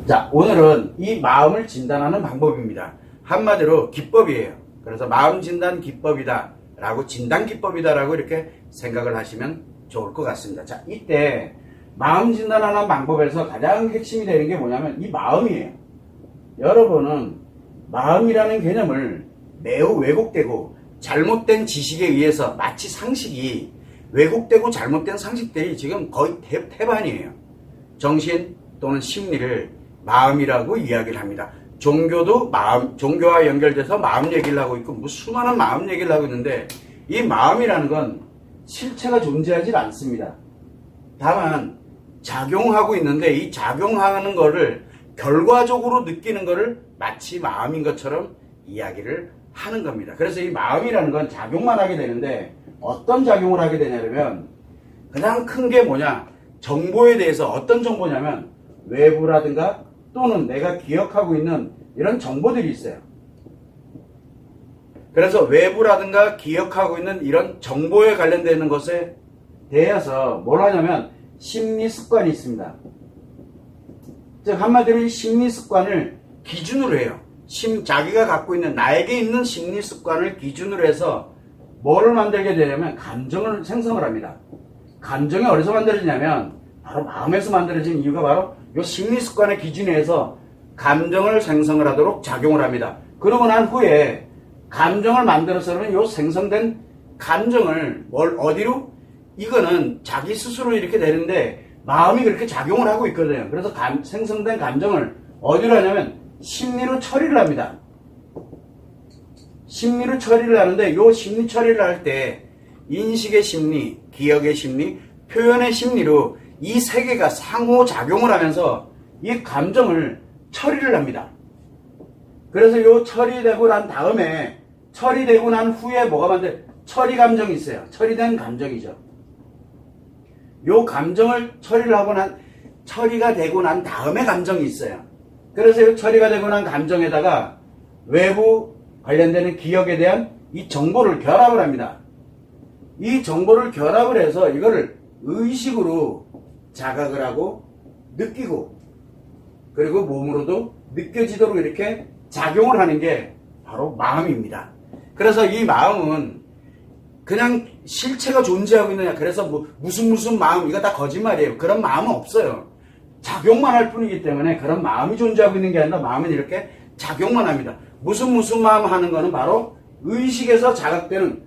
자, 오늘은 이 마음을 진단하는 방법입니다. 한마디로 기법이에요. 그래서 마음 진단 기법이다 라고, 진단 기법이다 라고 이렇게 생각을 하시면 좋을 것 같습니다. 자, 이때 마음 진단하는 방법에서 가장 핵심이 되는 게 뭐냐면 이 마음이에요. 여러분은 마음이라는 개념을 매우 왜곡되고 잘못된 지식에 의해서, 마치 상식이 왜곡되고 잘못된 상식들이 지금 거의 태반이에요. 정신 또는 심리를 마음이라고 이야기를 합니다. 종교도 종교와 연결돼서 마음 얘기를 하고 있고, 수많은 마음 얘기를 하고 있는데, 이 마음이라는 건 실체가 존재하지 않습니다. 다만 작용하고 있는데, 이 작용하는 거를 결과적으로 느끼는 거를 마치 마음인 것처럼 이야기를 하는 겁니다. 그래서 이 마음이라는 건 작용만 하게 되는데, 어떤 작용을 하게 되냐면, 가장 큰 게 뭐냐, 정보에 대해서, 어떤 정보냐면 외부라든가 또는 내가 기억하고 있는 이런 정보들이 있어요. 그래서 외부라든가 기억하고 있는 이런 정보에 관련되는 것에 대해서 뭘 하냐면 심리 습관이 있습니다. 즉 한마디로 이 심리 습관을 기준으로 해요. 자기가 갖고 있는, 나에게 있는 심리 습관을 기준으로 해서 뭐를 만들게 되냐면 감정을 생성을 합니다. 감정이 어디서 만들어지냐면 바로 마음에서 만들어진 이유가 바로 이 심리 습관의 기준에 의해서 감정을 생성을 하도록 작용을 합니다. 그러고 난 후에 감정을 만들어서는 이 생성된 감정을 어디로? 이거는 자기 스스로 이렇게 되는데 마음이 그렇게 작용을 하고 있거든요. 그래서 생성된 감정을 어디로 하냐면 심리로 처리를 합니다. 심리로 처리를 하는데, 이 심리 처리를 할 때 인식의 심리, 기억의 심리, 표현의 심리로 이 세 개가 상호작용을 하면서 이 감정을 처리를 합니다. 그래서 이 처리되고 난 다음에, 처리되고 난 후에 뭐가 처리 감정이 있어요. 처리된 감정이죠. 이 감정을 처리가 되고 난 다음에 감정이 있어요. 그래서 이 처리가 되고 난 감정에다가 외부 관련되는 기억에 대한 이 정보를 결합을 합니다. 이 정보를 결합을 해서 이거를 의식으로 자각을 하고 느끼고, 그리고 몸으로도 느껴지도록 이렇게 작용을 하는 게 바로 마음입니다. 그래서 이 마음은 그냥 실체가 존재하고 있느냐, 그래서 무슨 마음, 이거 다 거짓말이에요. 그런 마음은 없어요. 작용만 할 뿐이기 때문에 그런 마음이 존재하고 있는 게 아니라 마음은 이렇게 작용만 합니다. 무슨 마음 하는 거는 바로 의식에서 자각되는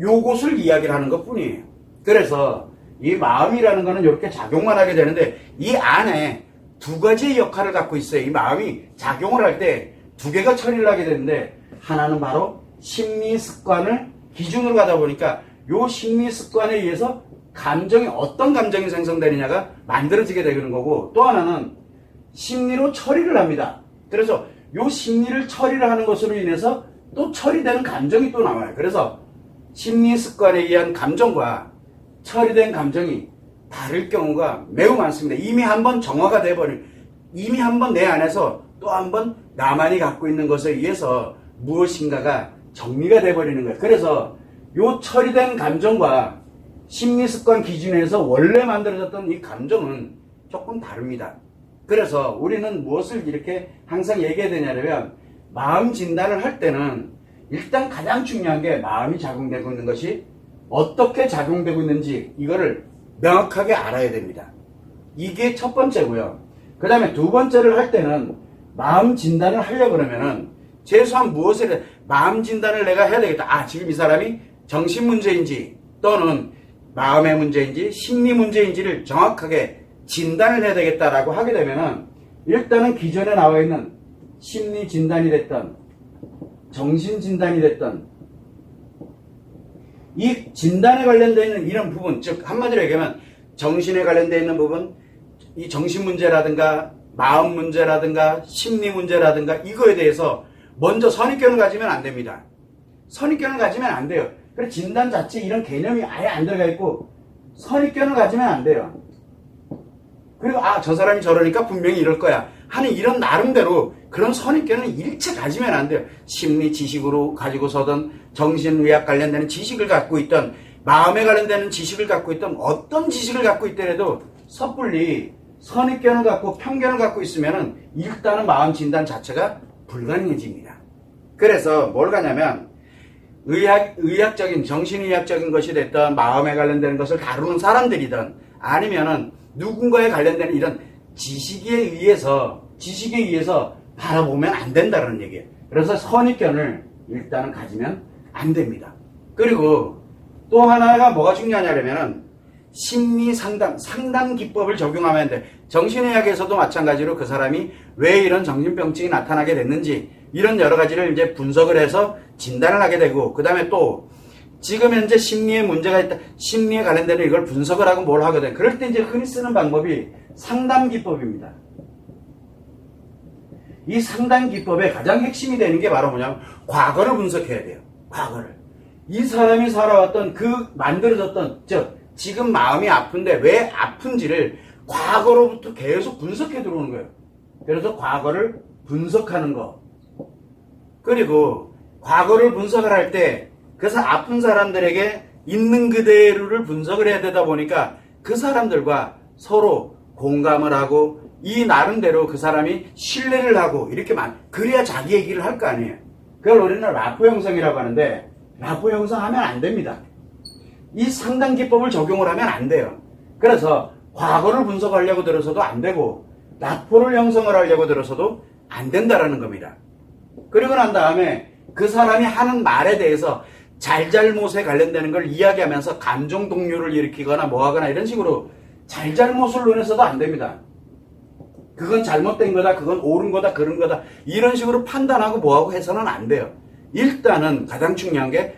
요것을 이야기를 하는 것 뿐이에요. 그래서 이 마음이라는 거는 이렇게 작용만 하게 되는데, 이 안에 두 가지의 역할을 갖고 있어요. 이 마음이 작용을 할 때 두 개가 처리를 하게 되는데, 하나는 바로 심리 습관을 기준으로 가다 보니까 요 심리 습관에 의해서 어떤 감정이 생성되느냐가 만들어지게 되는 거고, 또 하나는 심리로 처리를 합니다. 그래서 요 심리를 처리를 하는 것으로 인해서 또 처리되는 감정이 또 나와요. 그래서 심리 습관에 의한 감정과 처리된 감정이 다를 경우가 매우 많습니다. 이미 한번 정화가 돼버린, 이미 한번 내 안에서 또 한번 나만이 갖고 있는 것에 의해서 무엇인가가 정리가 돼버리는 거예요. 그래서 요 처리된 감정과 심리 습관 기준에서 원래 만들어졌던 이 감정은 조금 다릅니다. 그래서 우리는 무엇을 이렇게 항상 얘기해야 되냐면, 마음 진단을 할 때는 일단 가장 중요한 게 마음이 작용되고 있는 것이 어떻게 작용되고 있는지 이거를 명확하게 알아야 됩니다. 이게 첫 번째고요. 그 다음에 두 번째를 할 때는 마음 진단을 하려고 그러면은 최소한 마음 진단을 내가 해야 되겠다. 지금 이 사람이 정신 문제인지 또는 마음의 문제인지 심리 문제인지를 정확하게 진단을 해야 되겠다라고 하게 되면은, 일단은 기존에 나와 있는 심리 진단이 됐던 정신 진단이 됐던 이 진단에 관련되어 있는 이런 부분, 즉 한마디로 얘기하면 정신에 관련되어 있는 부분, 이 정신 문제라든가 마음 문제라든가 심리 문제라든가 이거에 대해서 먼저 선입견을 가지면 안 됩니다. 선입견을 가지면 안 돼요. 그래서 진단 자체 이런 개념이 아예 안 들어가 있고 선입견을 가지면 안 돼요. 그리고 저 사람이 저러니까 분명히 이럴 거야 하는 이런 나름대로 그런 선입견은 일체 가지면 안 돼요. 심리 지식으로 가지고서든 정신의학 관련되는 지식을 갖고 있던 마음에 관련되는 지식을 갖고 있던 어떤 지식을 갖고 있더라도 섣불리 선입견을 갖고 편견을 갖고 있으면은 일단은 마음 진단 자체가 불가능해집니다. 그래서 뭘 가냐면 의학적인 정신의학적인 것이 됐던 마음에 관련되는 것을 다루는 사람들이든 아니면은 누군가에 관련되는 이런 지식에 의해서 바라보면 안 된다는 얘기예요. 그래서 선입견을 일단은 가지면 안 됩니다. 그리고 또 하나가 뭐가 중요하냐면은 심리 상담 기법을 적용하면 돼. 정신의학에서도 마찬가지로 그 사람이 왜 이런 정신병증이 나타나게 됐는지 이런 여러 가지를 이제 분석을 해서 진단을 하게 되고, 그 다음에 또 지금 현재 심리에 문제가 있다, 심리에 관련되는 이걸 분석을 하고 뭘 하거든. 그럴 때 이제 흔히 쓰는 방법이 상담 기법입니다. 이 상담 기법의 가장 핵심이 되는 게 바로 뭐냐면 과거를 분석해야 돼요. 과거를. 이 사람이 살아왔던 만들어졌던 지금 마음이 아픈데 왜 아픈지를 과거로부터 계속 분석해 들어오는 거예요. 그래서 과거를 분석하는 거. 그리고 과거를 분석을 할 때 그래서 아픈 사람들에게 있는 그대로를 분석을 해야 되다 보니까 그 사람들과 서로 공감을 하고 이 나름대로 그 사람이 신뢰를 하고 이렇게만 그래야 자기 얘기를 할 거 아니에요. 그걸 우리는 라포 형성이라고 하는데 라포 형성하면 안 됩니다. 이 상담 기법을 적용을 하면 안 돼요. 그래서 과거를 분석하려고 들어서도 안 되고 라포를 형성을 하려고 들어서도 안 된다라는 겁니다. 그리고 난 다음에 그 사람이 하는 말에 대해서 잘잘못에 관련되는 걸 이야기하면서 감정 동요를 일으키거나 뭐하거나 이런 식으로 잘잘못을 논해서도 안 됩니다. 그건 잘못된 거다, 그건 옳은 거다, 그런 거다 이런 식으로 판단하고 뭐하고 해서는 안 돼요. 일단은 가장 중요한 게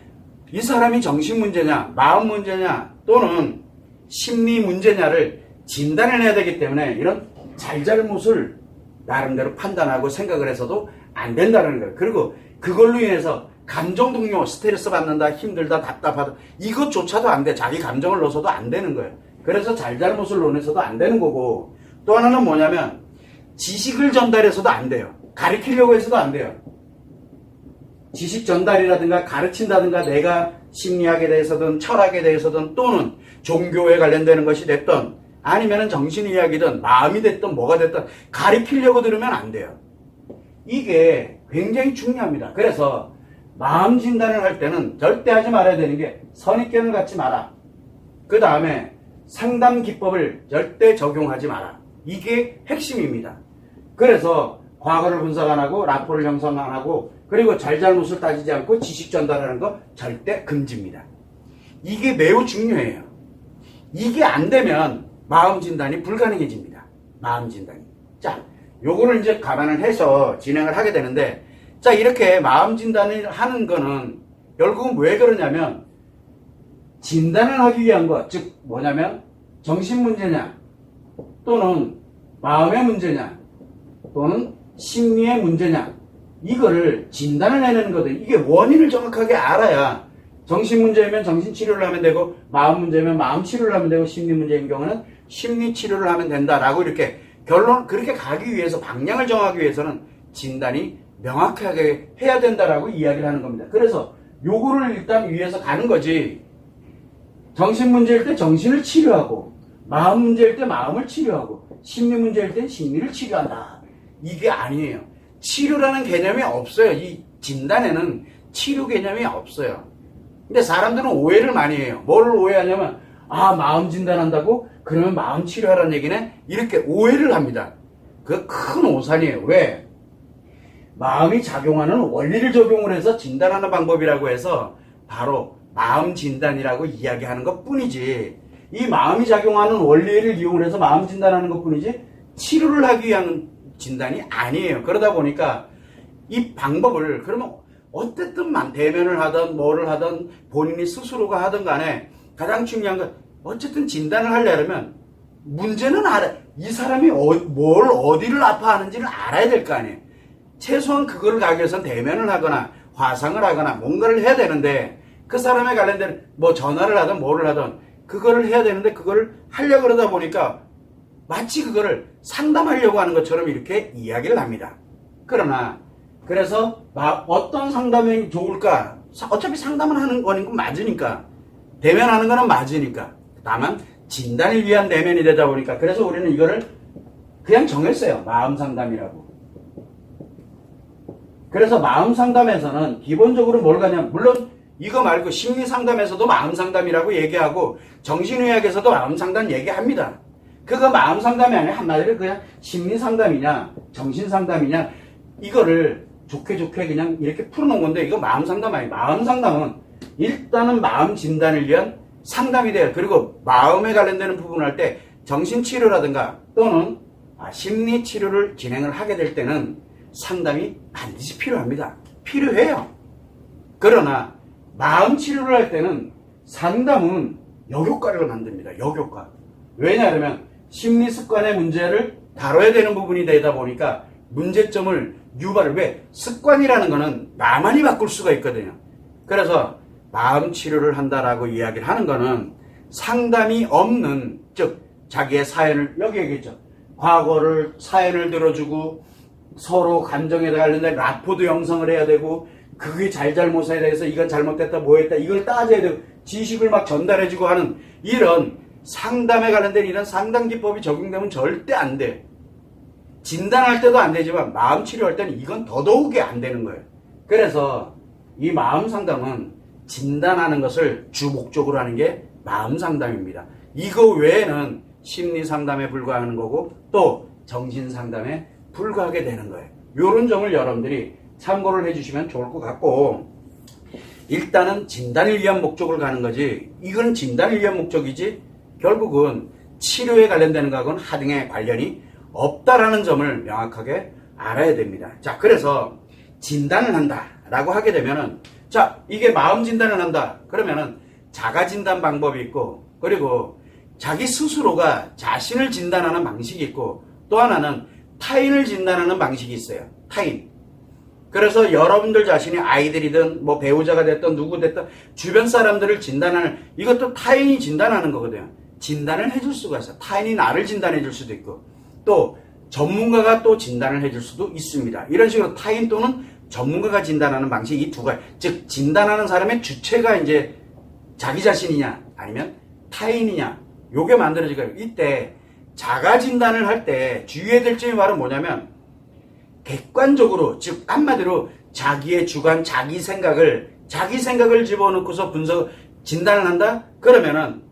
이 사람이 정신 문제냐, 마음 문제냐 또는 심리 문제냐를 진단을 해야 되기 때문에 이런 잘잘못을 나름대로 판단하고 생각을 해서도 안 된다는 거예요. 그리고 그걸로 인해서 감정 동요, 스트레스 받는다, 힘들다, 답답하다 이것조차도 안 돼. 자기 감정을 넣어서도 안 되는 거예요. 그래서 잘잘못을 논해서도 안 되는 거고, 또 하나는 뭐냐면 지식을 전달해서도 안 돼요. 가르치려고 해서도 안 돼요. 지식 전달이라든가 가르친다든가 내가 심리학에 대해서든 철학에 대해서든 또는 종교에 관련되는 것이 됐든 아니면은 정신이야기든 마음이 됐든 뭐가 됐든 가르치려고 들으면 안 돼요. 이게 굉장히 중요합니다. 그래서 마음 진단을 할 때는 절대 하지 말아야 되는 게 선입견을 갖지 마라. 그 다음에 상담 기법을 절대 적용하지 마라. 이게 핵심입니다. 그래서 과거를 분석 안 하고 라포를 형성 안 하고 그리고 잘잘못을 따지지 않고 지식 전달하는 거 절대 금지입니다. 이게 매우 중요해요. 이게 안 되면 마음 진단이 불가능해집니다. 마음 진단이. 자, 요거를 이제 감안을 해서 진행을 하게 되는데, 자, 이렇게 마음 진단을 하는 거는 결국은 왜 그러냐면 진단을 하기 위한 것, 즉 뭐냐면 정신 문제냐 또는 마음의 문제냐 또는 심리의 문제냐 이거를 진단을 해내는 거든. 이게 원인을 정확하게 알아야 정신 문제면 정신 치료를 하면 되고 마음 문제면 마음 치료를 하면 되고 심리 문제인 경우는 심리 치료를 하면 된다라고 이렇게 그렇게 가기 위해서 방향을 정하기 위해서는 진단이 명확하게 해야 된다라고 이야기를 하는 겁니다. 그래서 요거를 일단 위해서 가는 거지. 정신 문제일 때 정신을 치료하고 마음 문제일 때 마음을 치료하고 심리 문제일 때 심리를 치료한다. 이게 아니에요. 치료라는 개념이 없어요. 이 진단에는 치료 개념이 없어요. 근데 사람들은 오해를 많이 해요. 뭐를 오해하냐면 마음 진단한다고? 그러면 마음 치료하라는 얘기네? 이렇게 오해를 합니다. 그거 큰 오산이에요. 왜? 마음이 작용하는 원리를 적용을 해서 진단하는 방법이라고 해서 바로 마음 진단이라고 이야기하는 것 뿐이지, 이 마음이 작용하는 원리를 이용을 해서 마음 진단하는 것 뿐이지 치료를 하기 위한 진단이 아니에요. 그러다 보니까 이 방법을 그러면 어쨌든 대면을 하든 뭐를 하든 본인이 스스로가 하든 간에 가장 중요한 건 어쨌든 진단을 하려면 문제는 이 사람이 뭘 어디를 아파하는지를 알아야 될 거 아니에요. 최소한 그거를 가기 위해서는 대면을 하거나 화상을 하거나 뭔가를 해야 되는데 그 사람에 관련된 뭐 전화를 하든 뭐를 하든 그거를 해야 되는데 그거를 하려고 그러다 보니까 마치 그거를 상담하려고 하는 것처럼 이렇게 이야기를 합니다. 그러나 그래서 어떤 상담이 좋을까? 어차피 상담을 하는 거니까 맞으니까, 대면하는 거는 맞으니까, 다만 진단을 위한 대면이 되다 보니까, 그래서 우리는 이거를 그냥 정했어요. 마음 상담이라고. 그래서 마음 상담에서는 기본적으로 뭘 가냐면, 물론 이거 말고 심리 상담에서도 마음 상담이라고 얘기하고 정신의학에서도 마음 상담 얘기합니다. 그거 마음 상담이 아니라 한마디로 그냥 심리 상담이냐 정신 상담이냐 이거를 좋게 그냥 이렇게 풀어놓은 건데, 이거 마음 상담 아니에요. 마음 상담은 일단은 마음 진단을 위한 상담이 돼요. 그리고 마음에 관련되는 부분을 할 때 정신치료라든가 또는 심리치료를 진행을 하게 될 때는 상담이 반드시 필요합니다. 필요해요. 그러나 마음 치료를 할 때는 상담은 역효과를 만듭니다. 역효과. 왜냐하면 심리 습관의 문제를 다뤄야 되는 부분이 되다 보니까 문제점을 유발을, 왜? 습관이라는 거는 나만이 바꿀 수가 있거든요. 그래서 마음 치료를 한다라고 이야기를 하는 거는 상담이 없는, 즉 자기의 사연을, 여기 얘기했죠. 과거를, 사연을 들어주고 서로 감정에 관련된 라포도 형성을 해야 되고, 그게 잘못에 대해서 이건 잘못됐다 뭐했다 이걸 따져야 되고, 지식을 막 전달해주고 하는 이런 상담에 관련된 이런 상담 기법이 적용되면 절대 안 돼. 진단할 때도 안 되지만 마음 치료할 때는 이건 더더욱이 안 되는 거예요. 그래서 이 마음 상담은 진단하는 것을 주 목적으로 하는 게 마음 상담입니다. 이거 외에는 심리 상담에 불과하는 거고 또 정신 상담에 불과하게 되는 거예요. 이런 점을 여러분들이 참고를 해주시면 좋을 것 같고, 일단은 진단을 위한 목적을 가는 거지, 이건 진단을 위한 목적이지 결국은 치료에 관련되는 거하고는 하등의 관련이 없다라는 점을 명확하게 알아야 됩니다. 자, 그래서 진단을 한다라고 하게 되면은, 자, 이게 마음 진단을 한다 그러면은 자가 진단 방법이 있고, 그리고 자기 스스로가 자신을 진단하는 방식이 있고, 또 하나는 타인을 진단하는 방식이 있어요. 타인. 그래서 여러분들 자신이 아이들이든 뭐 배우자가 됐든 누구 됐든 주변 사람들을 진단하는, 이것도 타인이 진단하는 거거든요. 진단을 해줄 수가 있어요. 타인이 나를 진단해 줄 수도 있고 또 전문가가 또 진단을 해줄 수도 있습니다. 이런 식으로 타인 또는 전문가가 진단하는 방식, 이 두 가지. 즉 진단하는 사람의 주체가 이제 자기 자신이냐 아니면 타인이냐, 요게 만들어지고요. 이때 자가 진단을 할 때 주의해야 될 점이 바로 뭐냐면, 객관적으로, 즉 한마디로 자기의 주관, 자기 생각을 집어넣고서 진단을 한다? 그러면은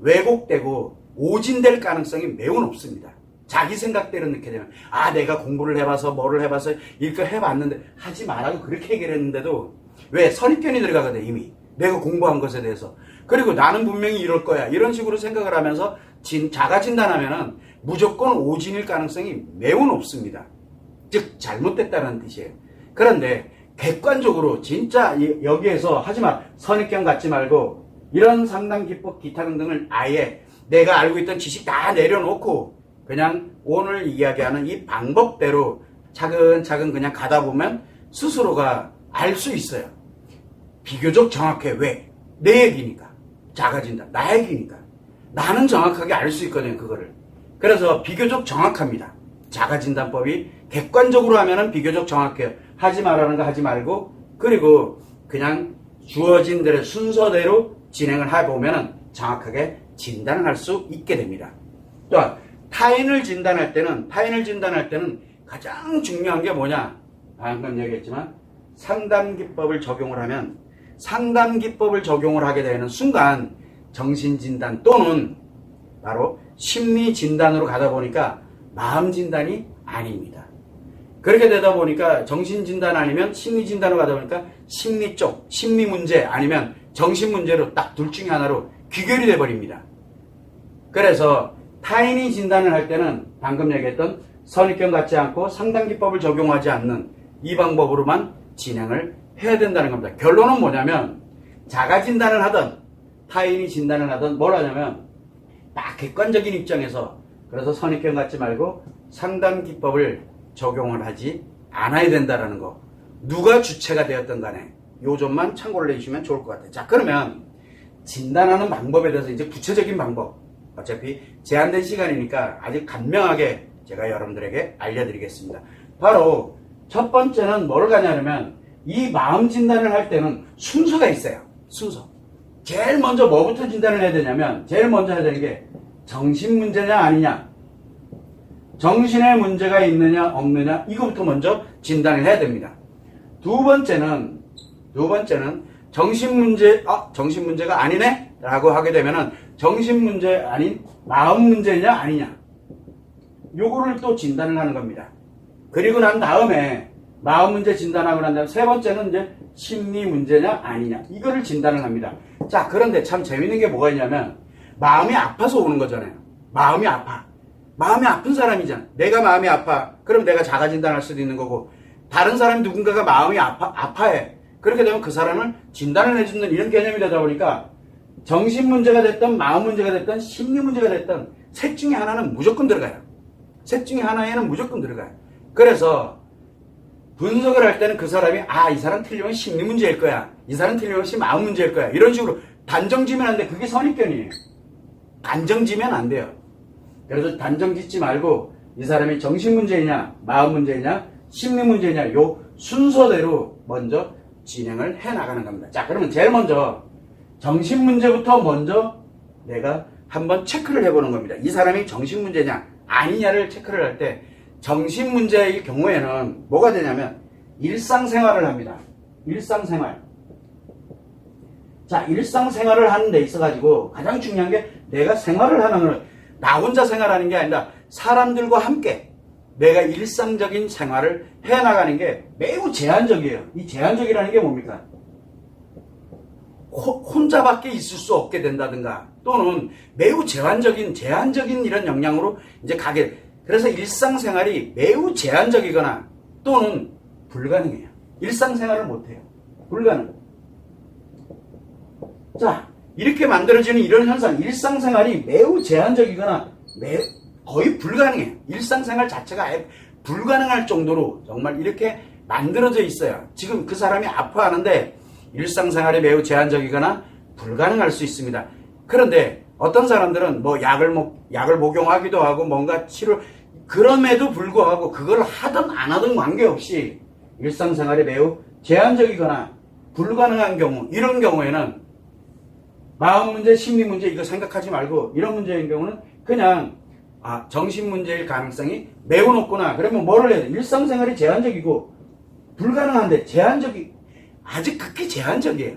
왜곡되고 오진될 가능성이 매우 높습니다. 자기 생각대로 넣게 되면, 내가 공부를 해봐서 뭐를 해봐서 이렇게 해봤는데, 하지 말라고 그렇게 얘기를 했는데도 왜 선입견이 들어가거든. 이미 내가 공부한 것에 대해서. 그리고 나는 분명히 이럴 거야 이런 식으로 생각을 하면서 자가 진단하면은 무조건 오진일 가능성이 매우 높습니다. 즉 잘못됐다는 뜻이에요. 그런데 객관적으로 진짜 여기에서 하지만 선입견 갖지 말고, 이런 상담 기법 기타 등등을 아예 내가 알고 있던 지식 다 내려놓고 그냥 오늘 이야기하는 이 방법대로 차근차근 그냥 가다 보면 스스로가 알 수 있어요. 비교적 정확해. 왜? 내 얘기니까. 자가진단. 나 얘기니까. 나는 정확하게 알 수 있거든요. 그거를. 그래서 비교적 정확합니다. 자가진단법이 객관적으로 하면은 비교적 정확해요. 하지 말라는 거 하지 말고, 그리고 그냥 주어진 대로 순서대로 진행을 해보면은 정확하게 진단을 할 수 있게 됩니다. 또한 타인을 진단할 때는 가장 중요한 게 뭐냐? 방금 얘기했지만 상담기법을 적용을 하면, 상담기법을 적용을 하게 되는 순간 정신진단 또는 바로 심리진단으로 가다 보니까 마음진단이 아닙니다. 그렇게 되다 보니까 정신진단 아니면 심리진단으로 가다 보니까 심리 쪽, 심리문제 아니면 정신문제로 딱 둘 중에 하나로 귀결이 돼버립니다. 그래서 타인이 진단을 할 때는 방금 얘기했던 선입견 갖지 않고 상담기법을 적용하지 않는 이 방법으로만 진행을 해야 된다는 겁니다. 결론은 뭐냐면, 자가 진단을 하든 타인이 진단을 하든 뭘 하냐면 딱 객관적인 입장에서, 그래서 선입견 갖지 말고 상담기법을 적용을 하지 않아야 된다는 거. 누가 주체가 되었든 간에 요 점만 참고를 해주시면 좋을 것 같아요. 자, 그러면 진단하는 방법에 대해서 이제 구체적인 방법, 어차피 제한된 시간이니까 아주 간명하게 제가 여러분들에게 알려드리겠습니다. 바로 첫 번째는 뭘 가냐면, 이 마음 진단을 할 때는 순서가 있어요. 순서. 제일 먼저 뭐부터 진단을 해야 되냐면, 제일 먼저 해야 되는 게 정신 문제냐 아니냐. 정신에 문제가 있느냐 없느냐 이거부터 먼저 진단을 해야 됩니다. 두 번째는 정신 문제가 아니네 라고 하게 되면은 정신 문제 아닌 마음 문제냐 아니냐 요거를 또 진단을 하는 겁니다. 그리고 난 다음에 마음 문제 진단하고 난 다음에 세 번째는 이제 심리 문제냐 아니냐 이거를 진단을 합니다. 자, 그런데 참 재밌는 게 뭐가 있냐면 마음이 아파서 오는 거잖아요. 마음이 아파. 마음이 아픈 사람이잖아. 내가 마음이 아파. 그럼 내가 자가 진단할 수도 있는 거고 다른 사람 누군가가 마음이 아파해. 그렇게 되면 그 사람을 진단을 해주는 이런 개념이 되다 보니까 정신 문제가 됐든 마음 문제가 됐든 심리 문제가 됐든 셋 중에 하나는 무조건 들어가요. 셋 중에 하나에는 무조건 들어가요. 그래서 분석을 할 때는 그 사람이 이 사람 틀리면 심리 문제일 거야. 이 사람 틀림없이 마음 문제일 거야. 이런 식으로 단정 지면 안 돼. 그게 선입견이에요. 단정 지면 안 돼요. 그래서 단정 짓지 말고 이 사람이 정신 문제이냐 마음 문제이냐 심리 문제이냐 요 순서대로 먼저 진행을 해 나가는 겁니다. 자, 그러면 제일 먼저 정신 문제부터 먼저 내가 한번 체크를 해보는 겁니다. 이 사람이 정신 문제냐 아니냐를 체크를 할 때 정신 문제의 경우에는 뭐가 되냐면 일상생활을 합니다. 일상생활. 자, 일상생활을 하는 데 있어가지고 가장 중요한 게 내가 생활을 하는 걸 나 혼자 생활하는 게 아니라 사람들과 함께 내가 일상적인 생활을 해나가는 게 매우 제한적이에요. 이 제한적이라는 게 뭡니까? 혼자밖에 있을 수 없게 된다든가 또는 매우 제한적인 이런 역량으로 이제 가게. 그래서 일상생활이 매우 제한적이거나 또는 불가능해요. 일상생활을 못해요. 불가능. 자, 이렇게 만들어지는 이런 현상, 일상생활이 매우 제한적이거나 거의 불가능해요. 일상생활 자체가 아예 불가능할 정도로 정말 이렇게 만들어져 있어요. 지금 그 사람이 아파하는데 일상생활이 매우 제한적이거나 불가능할 수 있습니다. 그런데 어떤 사람들은 뭐 약을 복용하기도 하고 뭔가 그럼에도 불구하고 그걸 하든 안 하든 관계없이 일상생활이 매우 제한적이거나 불가능한 경우, 이런 경우에는 마음 문제, 심리 문제 이거 생각하지 말고 이런 문제인 경우는 그냥 정신 문제일 가능성이 매우 높구나. 그러면 뭐를 해야 돼? 일상생활이 제한적이고 불가능한데 아직 극히 제한적이에요.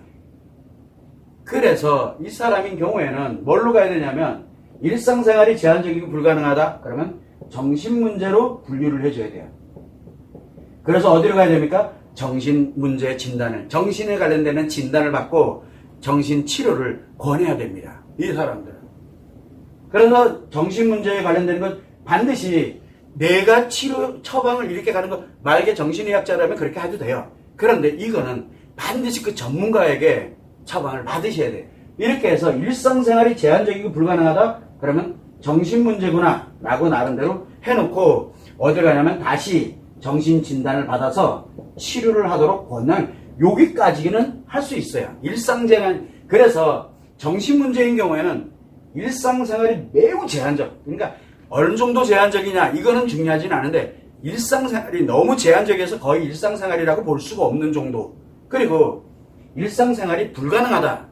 그래서 이 사람인 경우에는 뭘로 가야 되냐면 일상생활이 제한적이고 불가능하다. 그러면 정신 문제로 분류를 해줘야 돼요. 그래서 어디로 가야 됩니까? 정신 문제 진단을, 정신에 관련되는 진단을 받고 정신 치료를 권해야 됩니다. 이 사람들은. 그래서 정신 문제에 관련되는 건 반드시 내가 처방을 이렇게 가는 거, 만약에 정신의학자라면 그렇게 해도 돼요. 그런데 이거는 반드시 그 전문가에게 처방을 받으셔야 돼요. 이렇게 해서 일상생활이 제한적이고 불가능하다? 그러면 정신문제구나 라고 나름대로 해놓고 어딜 가냐면 다시 정신진단을 받아서 치료를 하도록 권한 여기까지는 할 수 있어요. 일상생활. 그래서 정신문제인 경우에는 일상생활이 매우 제한적. 그러니까 어느 정도 제한적이냐 이거는 중요하진 않은데 일상생활이 너무 제한적이어서 거의 일상생활이라고 볼 수가 없는 정도. 그리고 일상생활이 불가능하다.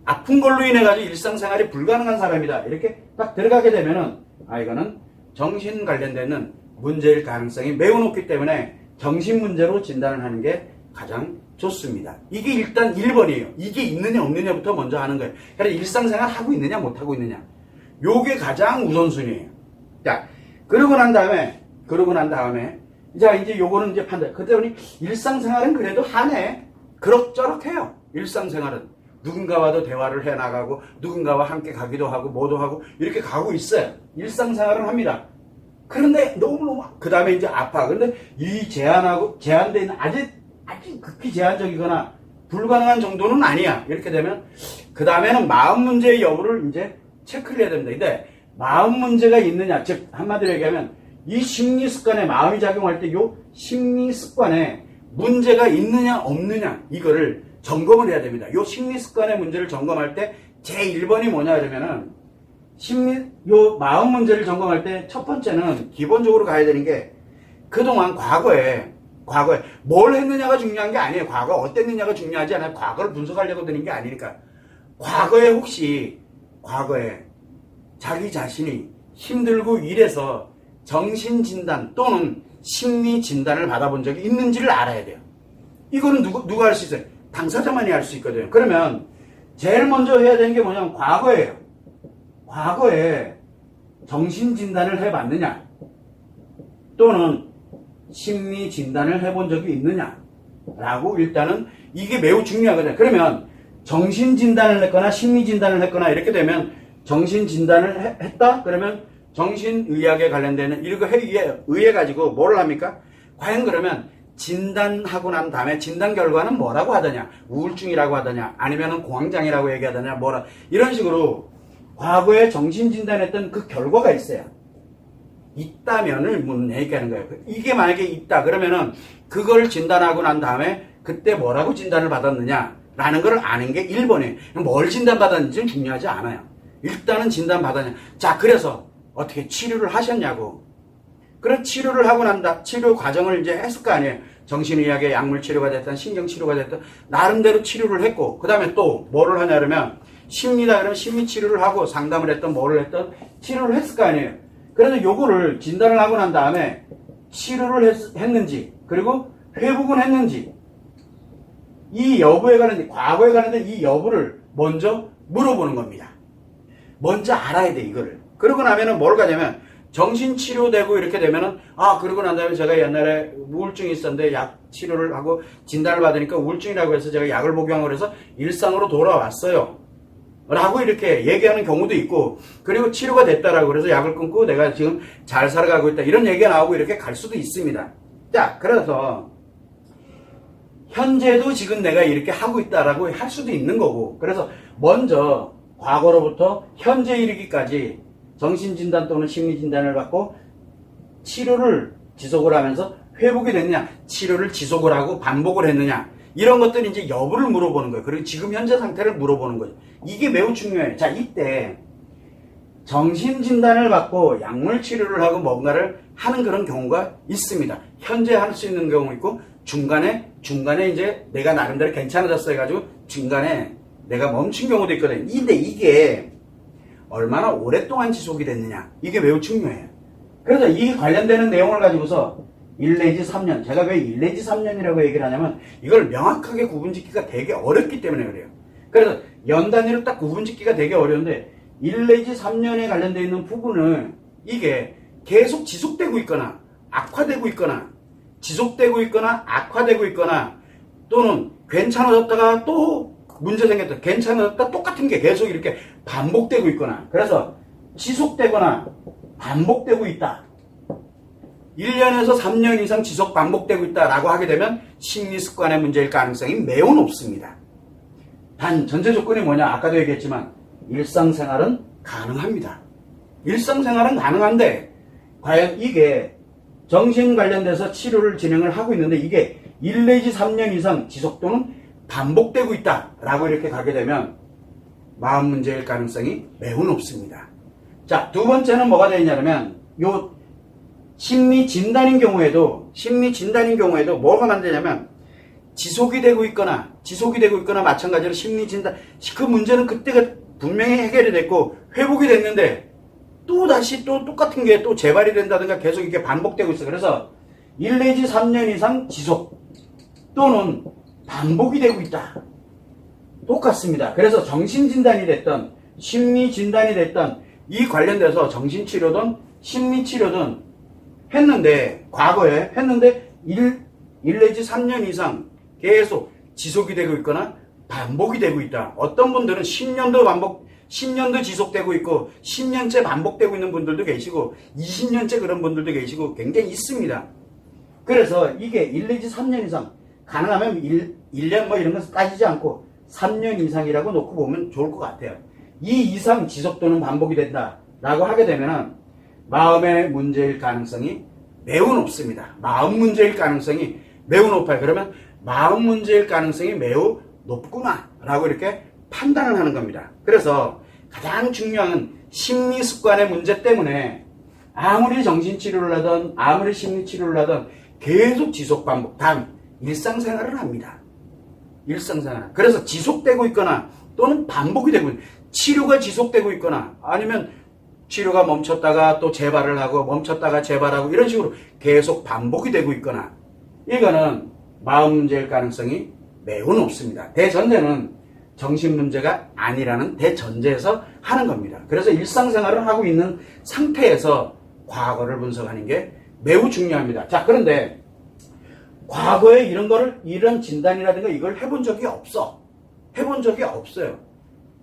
아픈 걸로 인해 가지고 일상생활이 불가능한 사람이다. 이렇게 딱 들어가게 되면은 이거는 정신 관련되는 문제일 가능성이 매우 높기 때문에 정신 문제로 진단을 하는 게 가장 좋습니다. 이게 일단 1번이에요. 이게 있느냐 없느냐부터 먼저 하는 거예요. 그래서 일상생활 하고 있느냐 못하고 있느냐. 요게 가장 우선순위예요. 자, 그러고 난 다음에 이제 요거는 이제 판단. 그때 보니 일상생활은 그래도 하네. 그럭저럭 해요. 일상생활은. 누군가와도 대화를 해나가고 누군가와 함께 가기도 하고 뭐도 하고 이렇게 가고 있어요. 일상생활을 합니다. 그런데 너무너무 그 다음에 이제 아파. 그런데 이 제한되어 있는 아주 극히 제한적이거나 불가능한 정도는 아니야. 이렇게 되면 그 다음에는 마음 문제의 여부를 이제 체크를 해야 됩니다. 근데 마음 문제가 있느냐, 즉 한마디로 얘기하면 이 심리 습관에 마음이 작용할 때 이 심리 습관에 문제가 있느냐 없느냐 이거를 점검을 해야 됩니다. 이 심리 습관의 문제를 점검할 때 제1번이 뭐냐 그러면은 요 마음 문제를 점검할 때 첫 번째는 기본적으로 가야 되는 게 그동안 과거에 뭘 했느냐가 중요한 게 아니에요. 과거 어땠느냐가 중요하지 않아요. 과거를 분석하려고 드는 게 아니니까. 과거에 자기 자신이 힘들고 이래서 정신진단 또는 심리진단을 받아본 적이 있는지를 알아야 돼요. 이거는 누가 할 수 있어요? 당사자만이 할 수 있거든요. 그러면 제일 먼저 해야 되는 게 뭐냐면 과거예요. 과거에 정신진단을 해봤느냐 또는 심리진단을 해본 적이 있느냐 라고 일단은 이게 매우 중요하거든요. 그러면 정신진단을 했거나 심리진단을 했거나 이렇게 되면 정신진단을 했다? 그러면 정신의학에 관련되는 이거 의해 가지고 뭘 합니까? 과연 그러면 진단하고 난 다음에 진단 결과는 뭐라고 하더냐? 우울증이라고 하더냐? 아니면은 공황장애라고 얘기하더냐? 뭐라 이런 식으로 과거에 정신진단했던 그 결과가 있어요. 있다면을 얘기하는 거예요. 이게 만약에 있다 그러면은 그걸 진단하고 난 다음에 그때 뭐라고 진단을 받았느냐 라는 걸 아는 게 1번이에요. 뭘 진단받았는지는 중요하지 않아요. 일단은 진단받았냐. 자, 그래서 어떻게 치료를 하셨냐고. 그런 치료를 하고 난다. 치료 과정을 이제 했을 거 아니에요. 정신의학의 약물 치료가 됐든 신경치료가 됐든 나름대로 치료를 했고 그 다음에 또 뭐를 하냐 그러면 심리다 그러면 심리치료를 하고 상담을 했던 뭐를 했던 치료를 했을 거 아니에요. 그래서 요거를 진단을 하고 난 다음에 치료를 했는지 그리고 회복은 했는지 이 여부에 관련된 과거에 관련된 이 여부를 먼저 물어보는 겁니다. 먼저 알아야 돼 이거를. 그러고 나면은 뭘 가냐면 정신치료되고 이렇게 되면은 그러고 난 다음에 제가 옛날에 우울증이 있었는데 약 치료를 하고 진단을 받으니까 우울증이라고 해서 제가 약을 복용하고 그래서 일상으로 돌아왔어요 라고 이렇게 얘기하는 경우도 있고 그리고 치료가 됐다라고 그래서 약을 끊고 내가 지금 잘 살아가고 있다 이런 얘기가 나오고 이렇게 갈 수도 있습니다. 자, 그래서 현재도 지금 내가 이렇게 하고 있다라고 할 수도 있는 거고 그래서 먼저 과거로부터 현재 이르기까지 정신진단 또는 심리진단을 받고 치료를 지속을 하면서 회복이 됐느냐 치료를 지속을 하고 반복을 했느냐 이런 것들이 이제 여부를 물어보는 거예요. 그리고 지금 현재 상태를 물어보는 거죠. 이게 매우 중요해요. 자, 이때 정신진단을 받고 약물 치료를 하고 뭔가를 하는 그런 경우가 있습니다. 현재 할 수 있는 경우 있고 중간에 이제 내가 나름대로 괜찮아졌어 해가지고 중간에 내가 멈춘 경우도 있거든요. 근데 이게 얼마나 오랫동안 지속이 됐느냐 이게 매우 중요해요. 그래서 이 관련되는 내용을 가지고서 1 내지 3년 제가 왜 1 내지 3년이라고 얘기를 하냐면 이걸 명확하게 구분짓기가 되게 어렵기 때문에 그래요. 그래서 연 단위로 딱 구분짓기가 되게 어려운데 1 내지 3년에 관련되어 있는 부분을 이게 계속 지속되고 있거나 악화되고 있거나 지속되고 있거나 악화되고 있거나 또는 괜찮아졌다가 또 문제 생겼다 괜찮아졌다 똑같은 게 계속 이렇게 반복되고 있거나 그래서 지속되거나 반복되고 있다 1년에서 3년 이상 지속 반복되고 있다라고 하게 되면 심리습관의 문제일 가능성이 매우 높습니다. 단 전제 조건이 뭐냐 아까도 얘기했지만 일상생활은 가능합니다. 일상생활은 가능한데 과연 이게 정신 관련돼서 치료를 진행을 하고 있는데 이게 1 내지 3년 이상 지속 또는 반복되고 있다라고 이렇게 가게 되면 마음 문제일 가능성이 매우 높습니다. 자, 두 번째는 뭐가 되냐면 요 심리 진단인 경우에도 뭐가 만드냐면 지속이 되고 있거나 마찬가지로 심리 진단 그 문제는 그때가 분명히 해결이 됐고 회복이 됐는데 또 다시 또 똑같은 게 또 재발이 된다든가 계속 이게 반복되고 있어. 그래서 1 내지 3년 이상 지속 또는 반복이 되고 있다. 똑같습니다. 그래서 정신진단이 됐던 심리진단이 됐던 이 관련돼서 정신치료든 심리치료든 했는데 과거에 했는데 1 내지 3년 이상 계속 지속이 되고 있거나 반복이 되고 있다. 어떤 분들은 10년도 지속되고 있고 10년째 반복되고 있는 분들도 계시고 20년째 그런 분들도 계시고 굉장히 있습니다. 그래서 이게 1 내지 3년 이상 가능하면 1년 뭐 이런 것을 따지지 않고 3년 이상이라고 놓고 보면 좋을 것 같아요. 이 이상 지속 또는 반복이 된다라고 하게 되면은 마음의 문제일 가능성이 매우 높습니다. 마음 문제일 가능성이 매우 높아요. 그러면 마음 문제일 가능성이 매우 높구나 라고 이렇게 판단을 하는 겁니다. 그래서 가장 중요한 심리 습관의 문제 때문에 아무리 정신치료를 하든 아무리 심리치료를 하든 계속 지속 반복 단 일상생활을 합니다. 일상생활. 그래서 지속되고 있거나 또는 반복이 되고 치료가 지속되고 있거나 아니면 치료가 멈췄다가 또 재발을 하고 멈췄다가 재발하고 이런 식으로 계속 반복이 되고 있거나 이거는 마음 문제일 가능성이 매우 높습니다. 대전제는 정신 문제가 아니라는 대전제에서 하는 겁니다. 그래서 일상생활을 하고 있는 상태에서 과거를 분석하는 게 매우 중요합니다. 자, 그런데 과거에 이런 진단이라든가 이걸 해본 적이 없어. 해본 적이 없어요.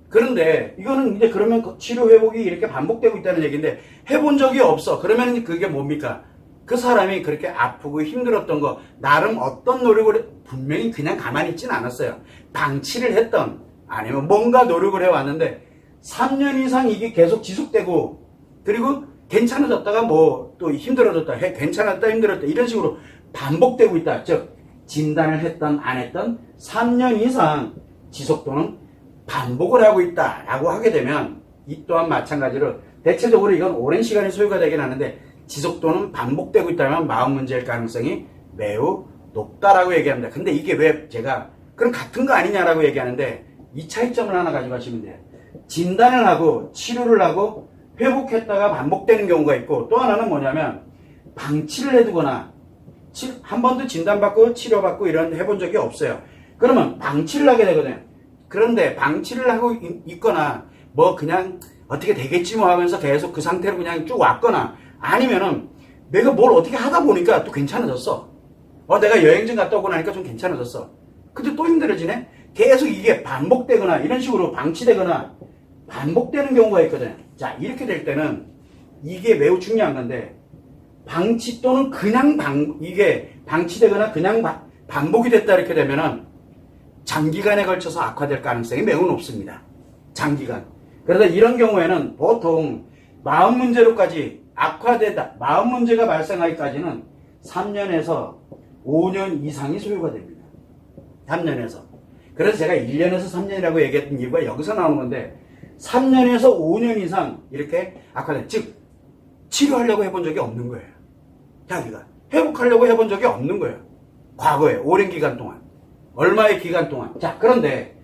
그런데 이거는 이제 그러면 치료 회복이 이렇게 반복되고 있다는 얘기인데 해본 적이 없어. 그러면 그게 뭡니까? 그 사람이 그렇게 아프고 힘들었던 거 나름 어떤 노력을 분명히 그냥 가만히 있진 않았어요. 방치를 했던 아니면 뭔가 노력을 해왔는데 3년 이상 이게 계속 지속되고 그리고 괜찮아졌다가 뭐 또 힘들어졌다 괜찮았다 힘들었다 이런 식으로 반복되고 있다. 즉 진단을 했던 안 했던 3년 이상 지속 또는 반복을 하고 있다라고 하게 되면 이 또한 마찬가지로 대체적으로 이건 오랜 시간이 소요가 되긴 하는데 지속 또는 반복되고 있다면 마음 문제일 가능성이 매우 높다라고 얘기합니다. 근데 이게 왜 제가 그럼 같은 거 아니냐라고 얘기하는데 이 차이점을 하나 가져가시면 돼요. 진단을 하고 치료를 하고 회복했다가 반복되는 경우가 있고 또 하나는 뭐냐면 방치를 해두거나 한 번도 진단받고 치료받고 이런 해본 적이 없어요. 그러면 방치를 하게 되거든요. 그런데 방치를 하고 있거나 뭐 그냥 어떻게 되겠지 뭐 하면서 계속 그 상태로 그냥 쭉 왔거나 아니면은 내가 뭘 어떻게 하다 보니까 또 괜찮아졌어. 내가 여행지 갔다 오고 나니까 좀 괜찮아졌어. 근데 또 힘들어지네? 계속 이게 반복되거나 이런 식으로 방치되거나 반복되는 경우가 있거든. 자, 이렇게 될 때는 이게 매우 중요한 건데 방치 또는 그냥 이게 방치되거나 그냥 반복이 됐다 이렇게 되면은 장기간에 걸쳐서 악화될 가능성이 매우 높습니다. 장기간. 그래서 이런 경우에는 보통 마음 문제로까지 악화되다, 마음 문제가 발생하기까지는 3년에서 5년 이상이 소요가 됩니다. 3년에서. 그래서 제가 1년에서 3년이라고 얘기했던 이유가 여기서 나오는 건데 3년에서 5년 이상 이렇게 악화된, 즉 치료하려고 해본 적이 없는 거예요. 자기가 회복하려고 해본 적이 없는 거예요. 과거에 오랜 기간 동안. 얼마의 기간 동안. 자, 그런데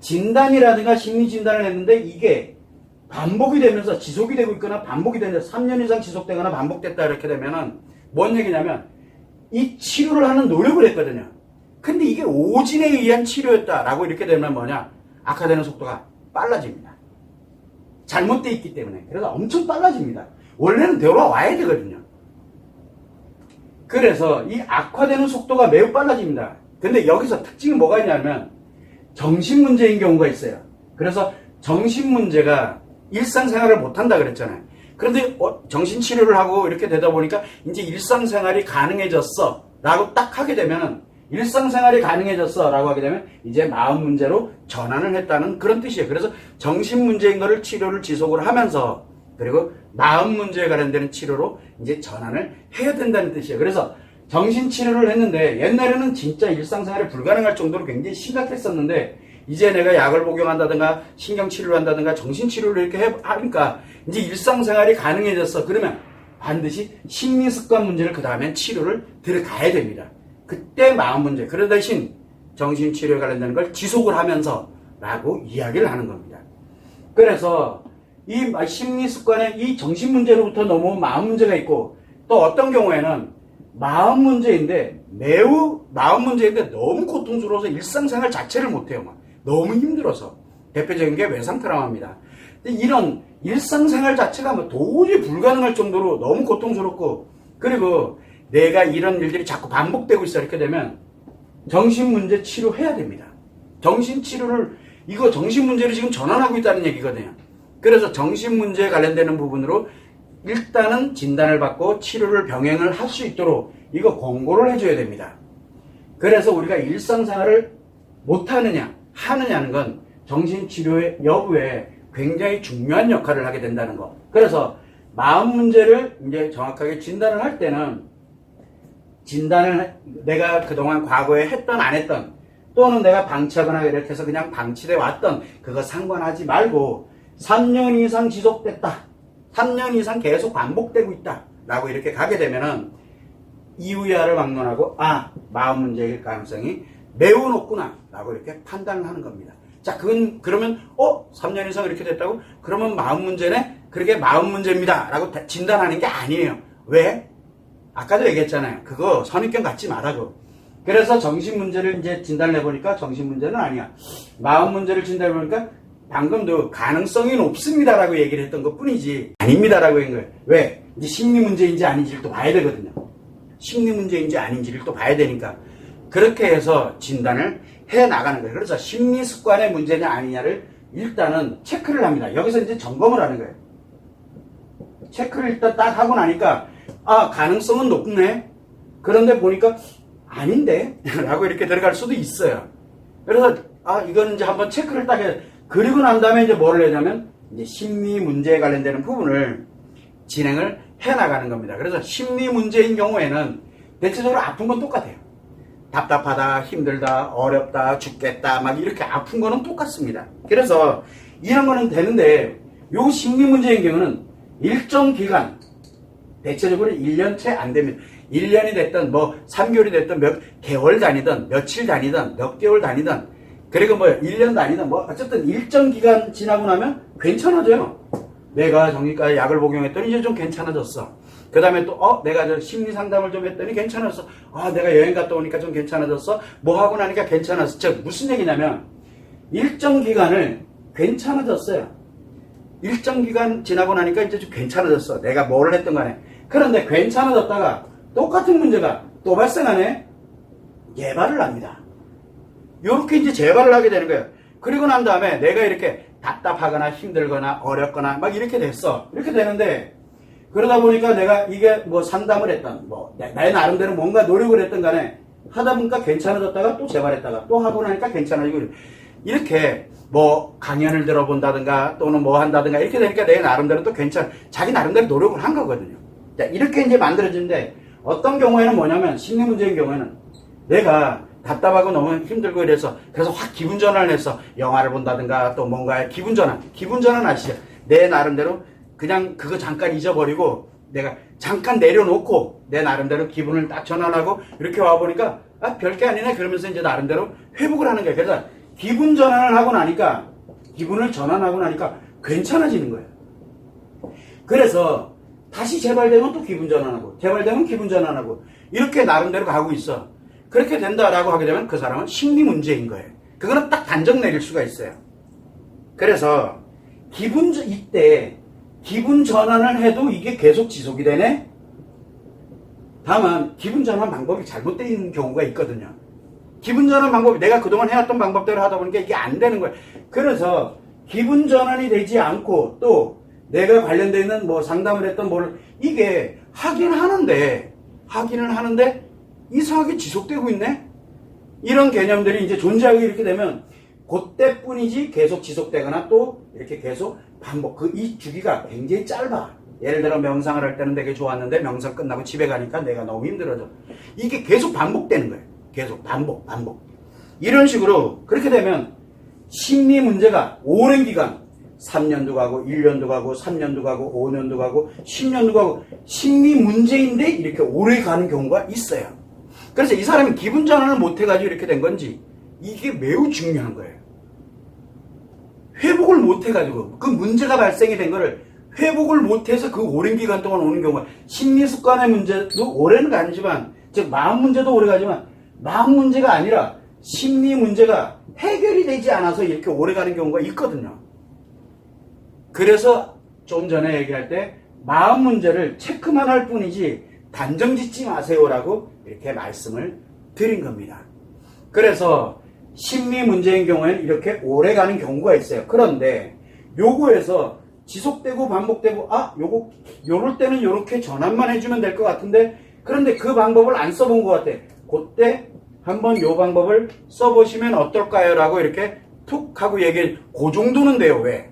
진단이라든가 심리진단을 했는데 이게 반복이 되면서 지속이 되고 있거나 반복이 되는데 3년 이상 지속되거나 반복됐다 이렇게 되면은 뭔 얘기냐면 이 치료를 하는 노력을 했거든요. 근데 이게 오진에 의한 치료였다라고 이렇게 되면 뭐냐? 악화되는 속도가 빨라집니다. 잘못되어 있기 때문에. 그래서 엄청 빨라집니다. 원래는 돌아와야 되거든요. 그래서 이 악화되는 속도가 매우 빨라집니다. 근데 여기서 특징이 뭐가 있냐면 정신문제인 경우가 있어요. 그래서 정신문제가 일상생활을 못한다 그랬잖아요. 그런데 정신치료를 하고 이렇게 되다 보니까 이제 일상생활이 가능해졌어 라고 딱 하게 되면 일상생활이 가능해졌어 라고 하게 되면 이제 마음 문제로 전환을 했다는 그런 뜻이에요. 그래서 정신문제인 거를 치료를 지속을 하면서 그리고 마음 문제에 관련되는 치료로 이제 전환을 해야 된다는 뜻이에요. 그래서 정신치료를 했는데 옛날에는 진짜 일상생활이 불가능할 정도로 굉장히 심각했었는데 이제 내가 약을 복용한다든가 신경치료를 한다든가 정신치료를 이렇게 하니까 이제 일상생활이 가능해졌어. 그러면 반드시 심리습관 문제를 그 다음엔 치료를 들어가야 됩니다. 그때 마음 문제, 그러 대신 정신치료에 관련되는 걸 지속을 하면서 라고 이야기를 하는 겁니다. 그래서 이 심리습관에 이 정신문제로부터 넘어온 마음 문제가 있고 또 어떤 경우에는 마음 문제인데 매우 마음 문제인데 너무 고통스러워서 일상생활 자체를 못해요. 막. 너무 힘들어서. 대표적인 게 외상 트라우마입니다. 이런 일상생활 자체가 뭐 도저히 불가능할 정도로 너무 고통스럽고 그리고 내가 이런 일들이 자꾸 반복되고 있어 이렇게 되면 정신문제 치료해야 됩니다. 정신치료를 이거 정신문제를 지금 전환하고 있다는 얘기거든요. 그래서 정신문제에 관련되는 부분으로 일단은 진단을 받고 치료를 병행을 할 수 있도록 이거 권고를 해줘야 됩니다. 그래서 우리가 일상생활을 못하느냐 하느냐는 건 정신치료의 여부에 굉장히 중요한 역할을 하게 된다는 거. 그래서 마음 문제를 이제 정확하게 진단을 할 때는 진단을 내가 그동안 과거에 했던 안 했던 또는 내가 방치하거나 이렇게 해서 그냥 방치돼 왔던 그거 상관하지 말고 3년 이상 지속됐다. 3년 이상 계속 반복되고 있다. 라고 이렇게 가게 되면은 이유야를 막론하고 마음 문제일 가능성이 매우 높구나. 라고 이렇게 판단을 하는 겁니다. 자, 그러면 3년 이상 이렇게 됐다고? 그러면 마음 문제네? 그렇게 마음 문제입니다 라고 진단하는 게 아니에요. 왜? 아까도 얘기했잖아요. 그거 선입견 갖지 말라고. 그래서 정신 문제를 이제 진단을 해보니까 정신 문제는 아니야. 마음 문제를 진단해 보니까 방금도 가능성이 높습니다라고 얘기를 했던 것 뿐이지 아닙니다라고 한 거예요. 왜? 이제 심리 문제인지 아닌지를 또 봐야 되거든요. 심리 문제인지 아닌지를 또 봐야 되니까 그렇게 해서 진단을 해 나가는 거예요. 그래서 심리 습관의 문제냐 아니냐를 일단은 체크를 합니다. 여기서 이제 점검을 하는 거예요. 체크를 일단 딱 하고 나니까 가능성은 높네. 그런데 보니까 아닌데 라고 이렇게 들어갈 수도 있어요. 그래서 이거는 이제 한번 체크를 딱 해요. 그리고 난 다음에 이제 뭐를 하냐면 이제 심리 문제에 관련되는 부분을 진행을 해 나가는 겁니다. 그래서 심리 문제인 경우에는 대체적으로 아픈 건 똑같아요. 답답하다, 힘들다, 어렵다, 죽겠다 막 이렇게 아픈 거는 똑같습니다. 그래서 이런 거는 되는데 요 심리 문제인 경우는 일정 기간 대체적으로 1년 채 안 됩니다. 1년이 됐든 뭐 3개월이 됐든 몇 개월 다니든 며칠 다니든 몇 개월 다니든 그리고 뭐 1년 다니든 뭐 어쨌든 일정 기간 지나고 나면 괜찮아져요. 내가 정신과 약을 복용했더니 이제 좀 괜찮아졌어. 그 다음에 또 내가 저 심리 상담을 좀 했더니 괜찮았어. 내가 여행 갔다 오니까 좀 괜찮아졌어. 뭐 하고 나니까 괜찮았어. 즉 무슨 얘기냐면 일정 기간을 괜찮아졌어요. 일정 기간 지나고 나니까 이제 좀 괜찮아졌어. 내가 뭘 했던 간에. 그런데 괜찮아졌다가 똑같은 문제가 또 발생하네. 재발을 합니다. 이렇게 이제 재발을 하게 되는 거예요. 그리고 난 다음에 내가 이렇게 답답하거나 힘들거나 어렵거나 막 이렇게 됐어. 이렇게 되는데 그러다 보니까 내가 이게 뭐 상담을 했던 뭐 나의 나름대로 뭔가 노력을 했던 간에 하다 보니까 괜찮아졌다가 또 재발했다가 또 하고 나니까 괜찮아지고 이렇게 뭐 강연을 들어본다든가 또는 뭐 한다든가 이렇게 되니까 내 나름대로 또 자기 나름대로 노력을 한 거거든요. 자, 이렇게 이제 만들어지는데 어떤 경우에는 뭐냐면 심리 문제인 경우에는 내가 답답하고 너무 힘들고 그래서 확 기분 전환을 해서 영화를 본다든가 또 뭔가 기분 전환 아시죠? 내 나름대로 그냥 그거 잠깐 잊어버리고 내가 잠깐 내려놓고 내 나름대로 기분을 딱 전환하고 이렇게 와보니까 별게 아니네 그러면서 이제 나름대로 회복을 하는 거예요. 그래서 기분 전환을 하고 나니까 기분을 전환하고 나니까 괜찮아지는 거예요. 그래서 다시 재발되면 또 기분 전환하고 재발되면 기분 전환하고 이렇게 나름대로 가고 있어. 그렇게 된다라고 하게 되면 그 사람은 심리 문제인 거예요. 그거는 딱 단정 내릴 수가 있어요. 그래서 이때 기분 전환을 해도 이게 계속 지속이 되네? 다만 기분 전환 방법이 잘못되어 있는 경우가 있거든요. 기분 전환 방법이 내가 그동안 해왔던 방법대로 하다 보니까 이게 안 되는 거예요. 그래서 기분 전환이 되지 않고 또 내가 관련되어 있는 뭐 상담을 했던 이게 하기는 하는데 이상하게 지속되고 있네? 이런 개념들이 이제 존재하게 이렇게 되면 그때뿐이지 계속 지속되거나 또 이렇게 계속 반복, 이 주기가 굉장히 짧아. 예를 들어 명상을 할 때는 되게 좋았는데 명상 끝나고 집에 가니까 내가 너무 힘들어져. 이게 계속 반복되는 거예요. 계속 반복. 이런 식으로 그렇게 되면 심리 문제가 오랜 기간 3년도 가고 1년도 가고 3년도 가고 5년도 가고 10년도 가고 심리 문제인데 이렇게 오래 가는 경우가 있어요. 그래서 이 사람이 기분 전환을 못 해가지고 이렇게 된 건지 이게 매우 중요한 거예요. 회복을 못 해가지고 그 문제가 발생이 된 거를 회복을 못해서 그 오랜 기간 동안 오는 경우가 심리 습관의 문제도 오래는 가지만 즉 마음 문제도 오래 가지만 마음 문제가 아니라 심리 문제가 해결이 되지 않아서 이렇게 오래 가는 경우가 있거든요. 그래서 좀 전에 얘기할 때 마음 문제를 체크만 할 뿐이지 단정 짓지 마세요라고 이렇게 말씀을 드린 겁니다. 그래서 심리 문제인 경우에는 이렇게 오래 가는 경우가 있어요. 그런데 요거에서 지속되고 반복되고 요럴 때는 요렇게 전환만 해주면 될 것 같은데 그런데 그 방법을 안 써본 것 같아. 그때 한번 요 방법을 써보시면 어떨까요? 라고 이렇게 툭 하고 그 정도는 돼요. 왜?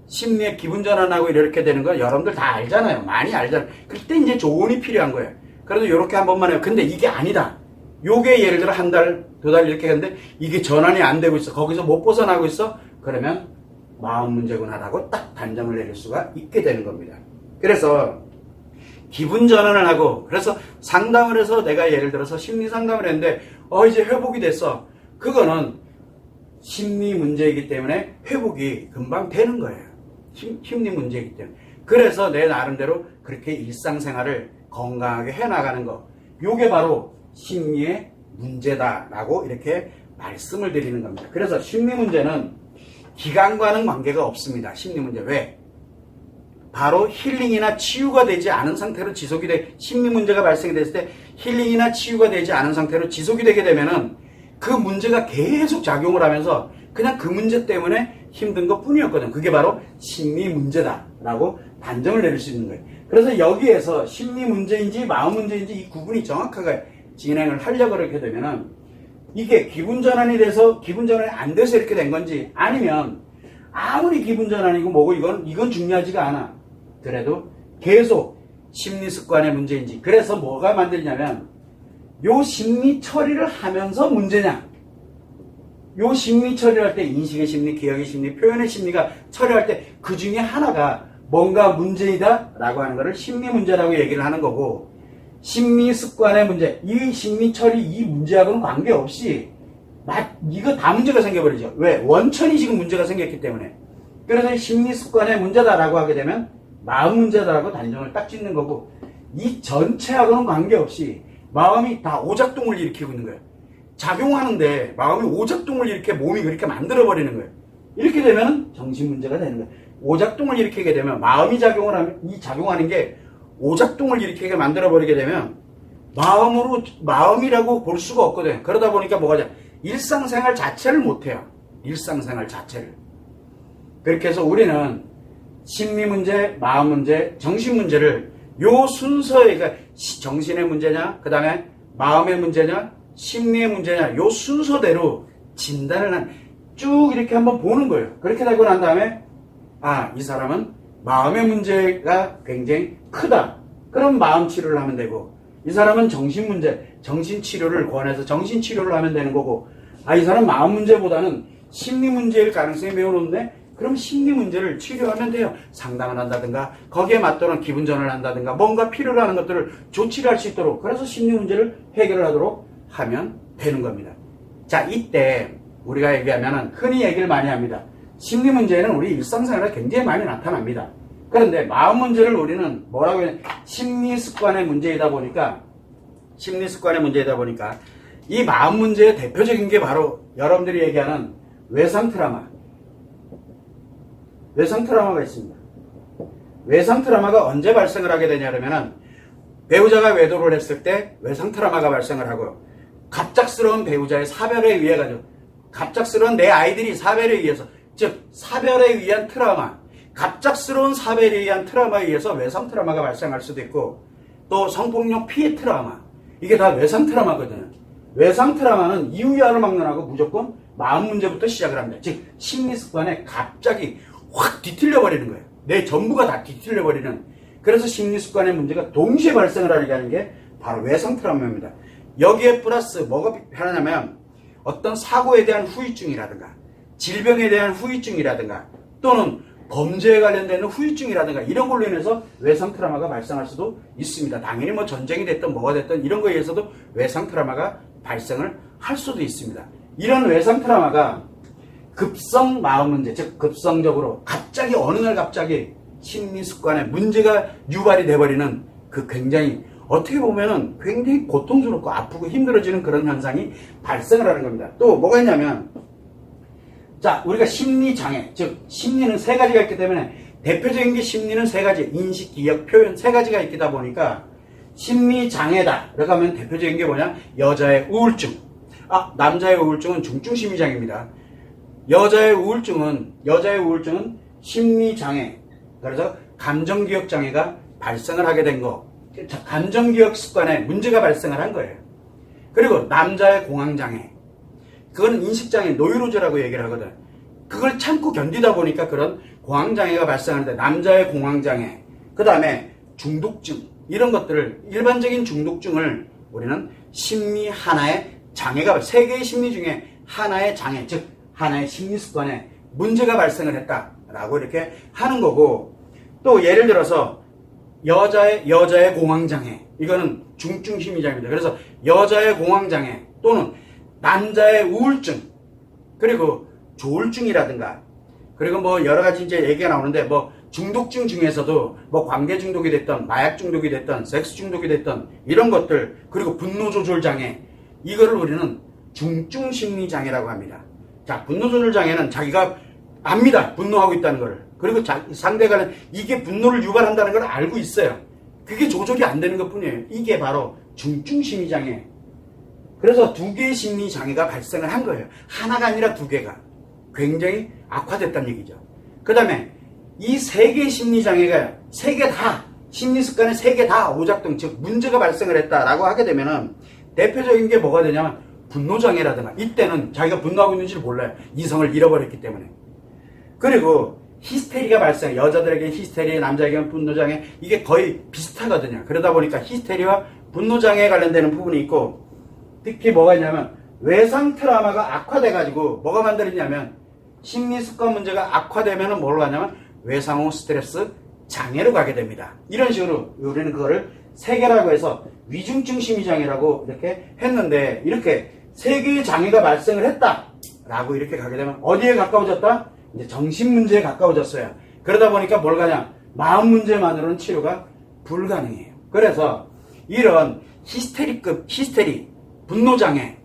심리의 기분 전환하고 이렇게 되는 거 여러분들 다 알잖아요. 많이 알잖아요. 그때 이제 조언이 필요한 거예요. 그래도 요렇게 한 번만 해요. 근데 이게 아니다. 요게 예를 들어 한 달, 두 달 이렇게 했는데 이게 전환이 안 되고 있어. 거기서 못 벗어나고 있어. 그러면 마음 문제구나라고 딱 단정을 내릴 수가 있게 되는 겁니다. 그래서 기분 전환을 하고 그래서 상담을 해서 내가 예를 들어서 심리 상담을 했는데 이제 회복이 됐어. 그거는 심리 문제이기 때문에 회복이 금방 되는 거예요. 심리 문제이기 때문에. 그래서 내 나름대로 그렇게 일상생활을 건강하게 해나가는 거. 요게 바로 심리의 문제다라고 이렇게 말씀을 드리는 겁니다. 그래서 심리 문제는 기간과는 관계가 없습니다. 심리 문제. 왜? 바로 힐링이나 치유가 되지 않은 상태로 지속이 심리 문제가 발생이 됐을 때 힐링이나 치유가 되지 않은 상태로 지속이 되게 되면은 그 문제가 계속 작용을 하면서 그냥 그 문제 때문에 힘든 것 뿐이었거든. 그게 바로 심리 문제다라고 단정을 내릴 수 있는 거예요. 그래서 여기에서 심리 문제인지 마음 문제인지 이 구분이 정확하게 진행을 하려고 그렇게 되면은 이게 기분 전환이 돼서 기분 전환이 안 돼서 이렇게 된 건지 아니면 아무리 기분 전환이고 뭐고 이건 중요하지가 않아. 그래도 계속 심리 습관의 문제인지. 그래서 뭐가 만들냐면 요 심리 처리를 하면서 문제냐. 요 심리 처리를 할 때 인식의 심리, 기억의 심리, 표현의 심리가 처리할 때 그 중에 하나가 뭔가 문제이다 라고 하는 것을 심리 문제라고 얘기를 하는 거고, 심리 습관의 문제, 이 심리 처리 이 문제하고는 관계없이 이거 다 문제가 생겨버리죠. 왜? 원천이 지금 문제가 생겼기 때문에. 그래서 심리 습관의 문제다라고 하게 되면 마음 문제다라고 단정을 딱 짓는 거고, 이 전체하고는 관계없이 마음이 다 오작동을 일으키고 있는 거예요. 작용하는데 마음이 오작동을 일으켜 몸이 그렇게 만들어버리는 거예요. 이렇게 되면 정신 문제가 되는 거예요. 오작동을 일으키게 되면 마음이 작용을 하면 이 작용하는 게 오작동을 일으키게 만들어버리게 되면 마음이라고 볼 수가 없거든. 그러다 보니까 뭐가 돼? 일상생활 자체를 못해요. 일상생활 자체를. 그렇게 해서 우리는 심리 문제, 마음 문제, 정신 문제를 요 순서에, 그러니까 정신의 문제냐, 그 다음에 마음의 문제냐, 심리의 문제냐, 요 순서대로 진단을 쭉 이렇게 한번 보는 거예요. 그렇게 되고 난 다음에 이 사람은 마음의 문제가 굉장히 크다. 그럼 마음 치료를 하면 되고, 이 사람은 정신 문제, 정신 치료를 권해서 정신 치료를 하면 되는 거고, 이 사람 마음 문제보다는 심리 문제일 가능성이 매우 높네. 그럼 심리 문제를 치료하면 돼요. 상담을 한다든가 거기에 맞도록 기분 전환을 한다든가 뭔가 필요로 하는 것들을 조치를 할 수 있도록, 그래서 심리 문제를 해결을 하도록 하면 되는 겁니다. 자, 이때 우리가 얘기하면은 흔히 얘기를 많이 합니다. 심리 문제는 우리 일상생활에 굉장히 많이 나타납니다. 그런데 마음 문제를 우리는 뭐라고 해야 심리 습관의 문제이다 보니까 이 마음 문제의 대표적인 게 바로 여러분들이 얘기하는 외상 트라우마가 있습니다. 외상 트라우마가 언제 발생을 하게 되냐면은 배우자가 외도를 했을 때 외상 트라우마가 발생을 하고요. 갑작스러운 배우자의 사별에 의해 가지고, 갑작스러운 내 아이들이 사별에 의해서, 즉 사별에 의한 트라우마, 갑작스러운 사별에 의한 트라우마에 의해서 외상 트라우마가 발생할 수도 있고, 또 성폭력 피해 트라우마, 이게 다 외상 트라우마거든요. 외상 트라우마는 이유야를 막론하고 무조건 마음 문제부터 시작을 합니다. 즉 심리 습관에 갑자기 확 뒤틀려 버리는 거예요. 내 전부가 다 뒤틀려 버리는. 그래서 심리 습관의 문제가 동시에 발생을 하게 하는 게 바로 외상 트라우마입니다. 여기에 플러스 뭐가 하냐면 어떤 사고에 대한 후유증이라든가 질병에 대한 후유증이라든가 또는 범죄에 관련되는 후유증이라든가 이런 걸로 인해서 외상 트라우마가 발생할 수도 있습니다. 당연히 뭐 전쟁이 됐든 뭐가 됐든 이런 거에 의해서도 외상 트라우마가 발생을 할 수도 있습니다. 이런 외상 트라우마가 급성 마음 문제, 즉 급성적으로 갑자기 어느 날 갑자기 심리 습관에 문제가 유발이 돼버리는 그 굉장히 어떻게 보면은 굉장히 고통스럽고 아프고 힘들어지는 그런 현상이 발생을 하는 겁니다. 또 뭐가 있냐면, 자, 우리가 심리장애, 즉 심리는 세 가지가 있기 때문에 대표적인 게 심리는 세 가지, 인식, 기억, 표현 세 가지가 있다 보니까 심리장애다 라고 하면 대표적인 게 뭐냐, 여자의 우울증. 남자의 우울증은 중증심리장애입니다. 여자의 우울증은 심리장애, 그래서 감정기억장애가 발생을 하게 된 거, 감정기억 습관에 문제가 발생을 한 거예요. 그리고 남자의 공황장애, 그건 인식장애, 노이로제라고 얘기를 하거든. 그걸 참고 견디다 보니까 그런 공황장애가 발생하는데, 남자의 공황장애, 그 다음에 중독증, 이런 것들을, 일반적인 중독증을 우리는 심리 하나의 장애가, 세 개의 심리 중에 하나의 장애, 즉 하나의 심리 습관에 문제가 발생을 했다라고 이렇게 하는 거고, 또 예를 들어서 여자의 공황장애, 이거는 중증 심리장애입니다. 그래서 여자의 공황장애 또는 남자의 우울증, 그리고 조울증이라든가, 그리고 뭐 여러 가지 이제 얘기가 나오는데, 뭐 중독증 중에서도 뭐 관계 중독이 됐던, 마약 중독이 됐던, 섹스 중독이 됐던 이런 것들, 그리고 분노 조절 장애, 이거를 우리는 중증 심리 장애라고 합니다. 자, 분노 조절 장애는 자기가 압니다. 분노하고 있다는 걸. 그리고 상대가 이게 분노를 유발한다는 걸 알고 있어요. 그게 조절이 안 되는 것 뿐이에요. 이게 바로 중증 심리 장애. 그래서 두 개의 심리 장애가 발생을 한 거예요. 하나가 아니라 두 개가. 굉장히 악화됐다는 얘기죠. 그 다음에 이 세 개의 심리 장애가 세 개 다, 심리 습관의 세 개 다 오작동, 즉 문제가 발생을 했다라고 하게 되면은 대표적인 게 뭐가 되냐면 분노 장애라든가, 이때는 자기가 분노하고 있는지를 몰라요. 이성을 잃어버렸기 때문에. 그리고 히스테리가 발생, 여자들에게 히스테리, 남자에게는 분노 장애, 이게 거의 비슷하거든요. 그러다 보니까 히스테리와 분노 장애에 관련되는 부분이 있고, 특히 뭐가 있냐면 외상 트라우마가 악화돼가지고 뭐가 만들었냐면 심리 습관 문제가 악화되면은 뭘로 가냐면 외상 후 스트레스 장애로 가게 됩니다. 이런 식으로 우리는 그거를 세 개라고 해서 위중증 심리 장애라고 이렇게 했는데, 이렇게 세 개의 장애가 발생을 했다라고 이렇게 가게 되면 어디에 가까워졌다? 이제 정신 문제에 가까워졌어요. 그러다 보니까 뭘 가냐? 마음 문제만으로는 치료가 불가능해요. 그래서 이런 히스테리, 분노 장애,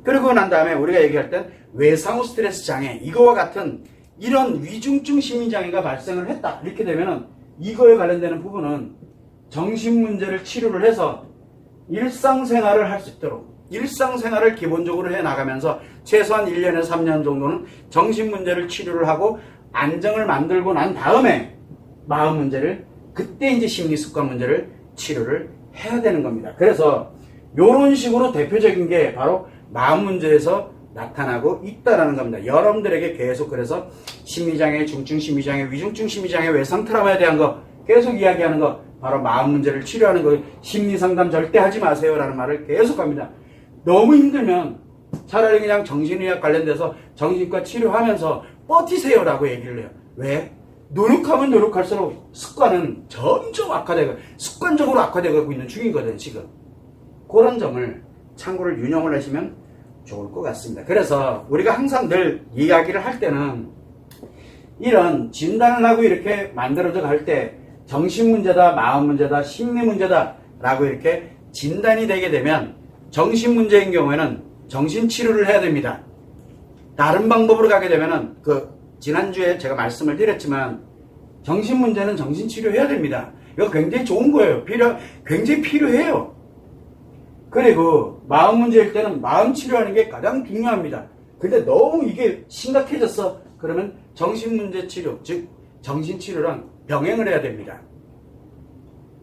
그리고 난 다음에 우리가 얘기할 땐 외상 후 스트레스 장애, 이거와 같은 이런 위중증 심리 장애가 발생을 했다. 이렇게 되면은 이거에 관련되는 부분은 정신 문제를 치료를 해서 일상생활을 할 수 있도록, 일상생활을 기본적으로 해 나가면서 최소한 1년에서 3년 정도는 정신 문제를 치료를 하고 안정을 만들고 난 다음에 마음 문제를, 그때 이제 심리 습관 문제를 치료를 해야 되는 겁니다. 그래서 이런 식으로 대표적인 게 바로 마음 문제에서 나타나고 있다라는 겁니다. 여러분들에게 계속 그래서 심리장애, 중증 심리장애, 위중증 심리장애, 외상 트라우마에 대한 거 계속 이야기하는 거, 바로 마음 문제를 치료하는 거, 심리상담 절대 하지 마세요라는 말을 계속 합니다. 너무 힘들면 차라리 그냥 정신의학 관련돼서 정신과 치료하면서 버티세요라고 얘기를 해요. 왜? 노력하면 노력할수록 습관은 점점 악화되고 습관적으로 악화되고 있는 중이거든요, 지금. 그런 점을 참고를 유념을 하시면 좋을 것 같습니다. 그래서 우리가 항상 늘 이야기를 할 때는 이런 진단을 하고 이렇게 만들어져 갈 때 정신 문제다, 마음 문제다, 심리 문제다 라고 이렇게 진단이 되게 되면 정신 문제인 경우에는 정신 치료를 해야 됩니다. 다른 방법으로 가게 되면은 지난주에 제가 말씀을 드렸지만 정신 문제는 정신 치료해야 됩니다. 이거 굉장히 좋은 거예요. 굉장히 필요해요. 그리고 마음 문제일 때는 마음 치료하는 게 가장 중요합니다. 근데 너무 이게 심각해졌어. 그러면 정신문제 치료, 즉 정신치료랑 병행을 해야 됩니다.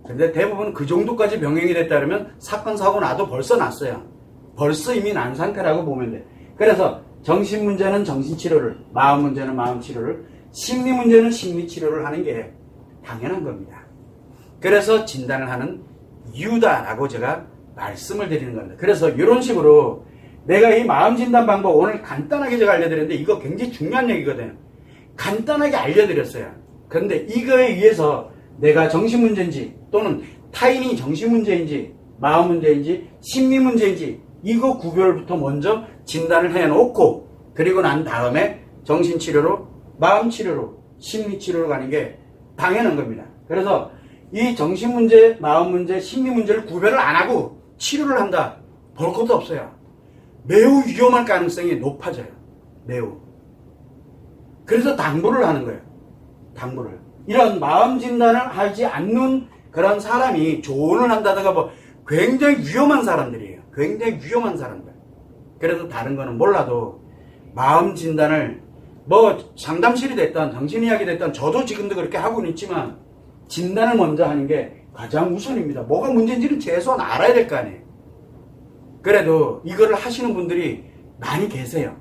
근데 대부분 그 정도까지 병행이 됐다 그러면 사건, 사고 나도 벌써 났어요. 벌써 이미 난 상태라고 보면 돼. 그래서 정신문제는 정신치료를, 마음 문제는 마음치료를, 심리문제는 심리치료를 하는 게 당연한 겁니다. 그래서 진단을 하는 이유다라고 제가 말씀을 드리는 겁니다. 그래서 이런 식으로 내가 이 마음 진단 방법 오늘 간단하게 제가 알려드렸는데 이거 굉장히 중요한 얘기거든요. 간단하게 알려드렸어요. 그런데 이거에 의해서 내가 정신문제인지 또는 타인이 정신문제인지 마음 문제인지 심리 문제인지 이거 구별부터 먼저 진단을 해놓고, 그리고 난 다음에 정신치료로, 마음치료로, 심리치료로 가는 게 당연한 겁니다. 그래서 이 정신문제, 마음문제, 심리문제를 구별을 안 하고 치료를 한다, 볼 것도 없어요. 매우 위험할 가능성이 높아져요. 매우. 그래서 당부를 하는 거예요. 당부를. 이런 마음 진단을 하지 않는 그런 사람이 조언을 한다든가 뭐 굉장히 위험한 사람들이에요. 굉장히 위험한 사람들. 그래서 다른 거는 몰라도 마음 진단을 뭐 상담실이 됐든 정신의학이 됐든 저도 지금도 그렇게 하고는 있지만 진단을 먼저 하는 게 가장 우선입니다. 뭐가 문제인지는 최소한 알아야 될 거 아니에요. 그래도 이거를 하시는 분들이 많이 계세요.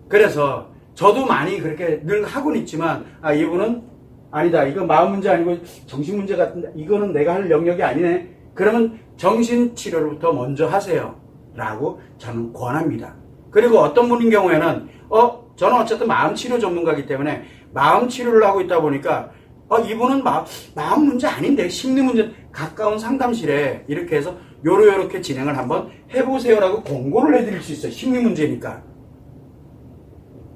그래서 저도 많이 그렇게 늘 하고는 있지만 이분은 아니다, 이거 마음 문제 아니고 정신 문제 같은데 이거는 내가 할 영역이 아니네. 그러면 정신치료부터 먼저 하세요 라고 저는 권합니다. 그리고 어떤 분인 경우에는 저는 어쨌든 마음치료 전문가이기 때문에 마음치료를 하고 있다 보니까 이분은 마음 문제 아닌데 심리 문제, 가까운 상담실에 이렇게 해서 요렇게 진행을 한번 해보세요라고 공고를 해드릴 수 있어요. 심리 문제니까.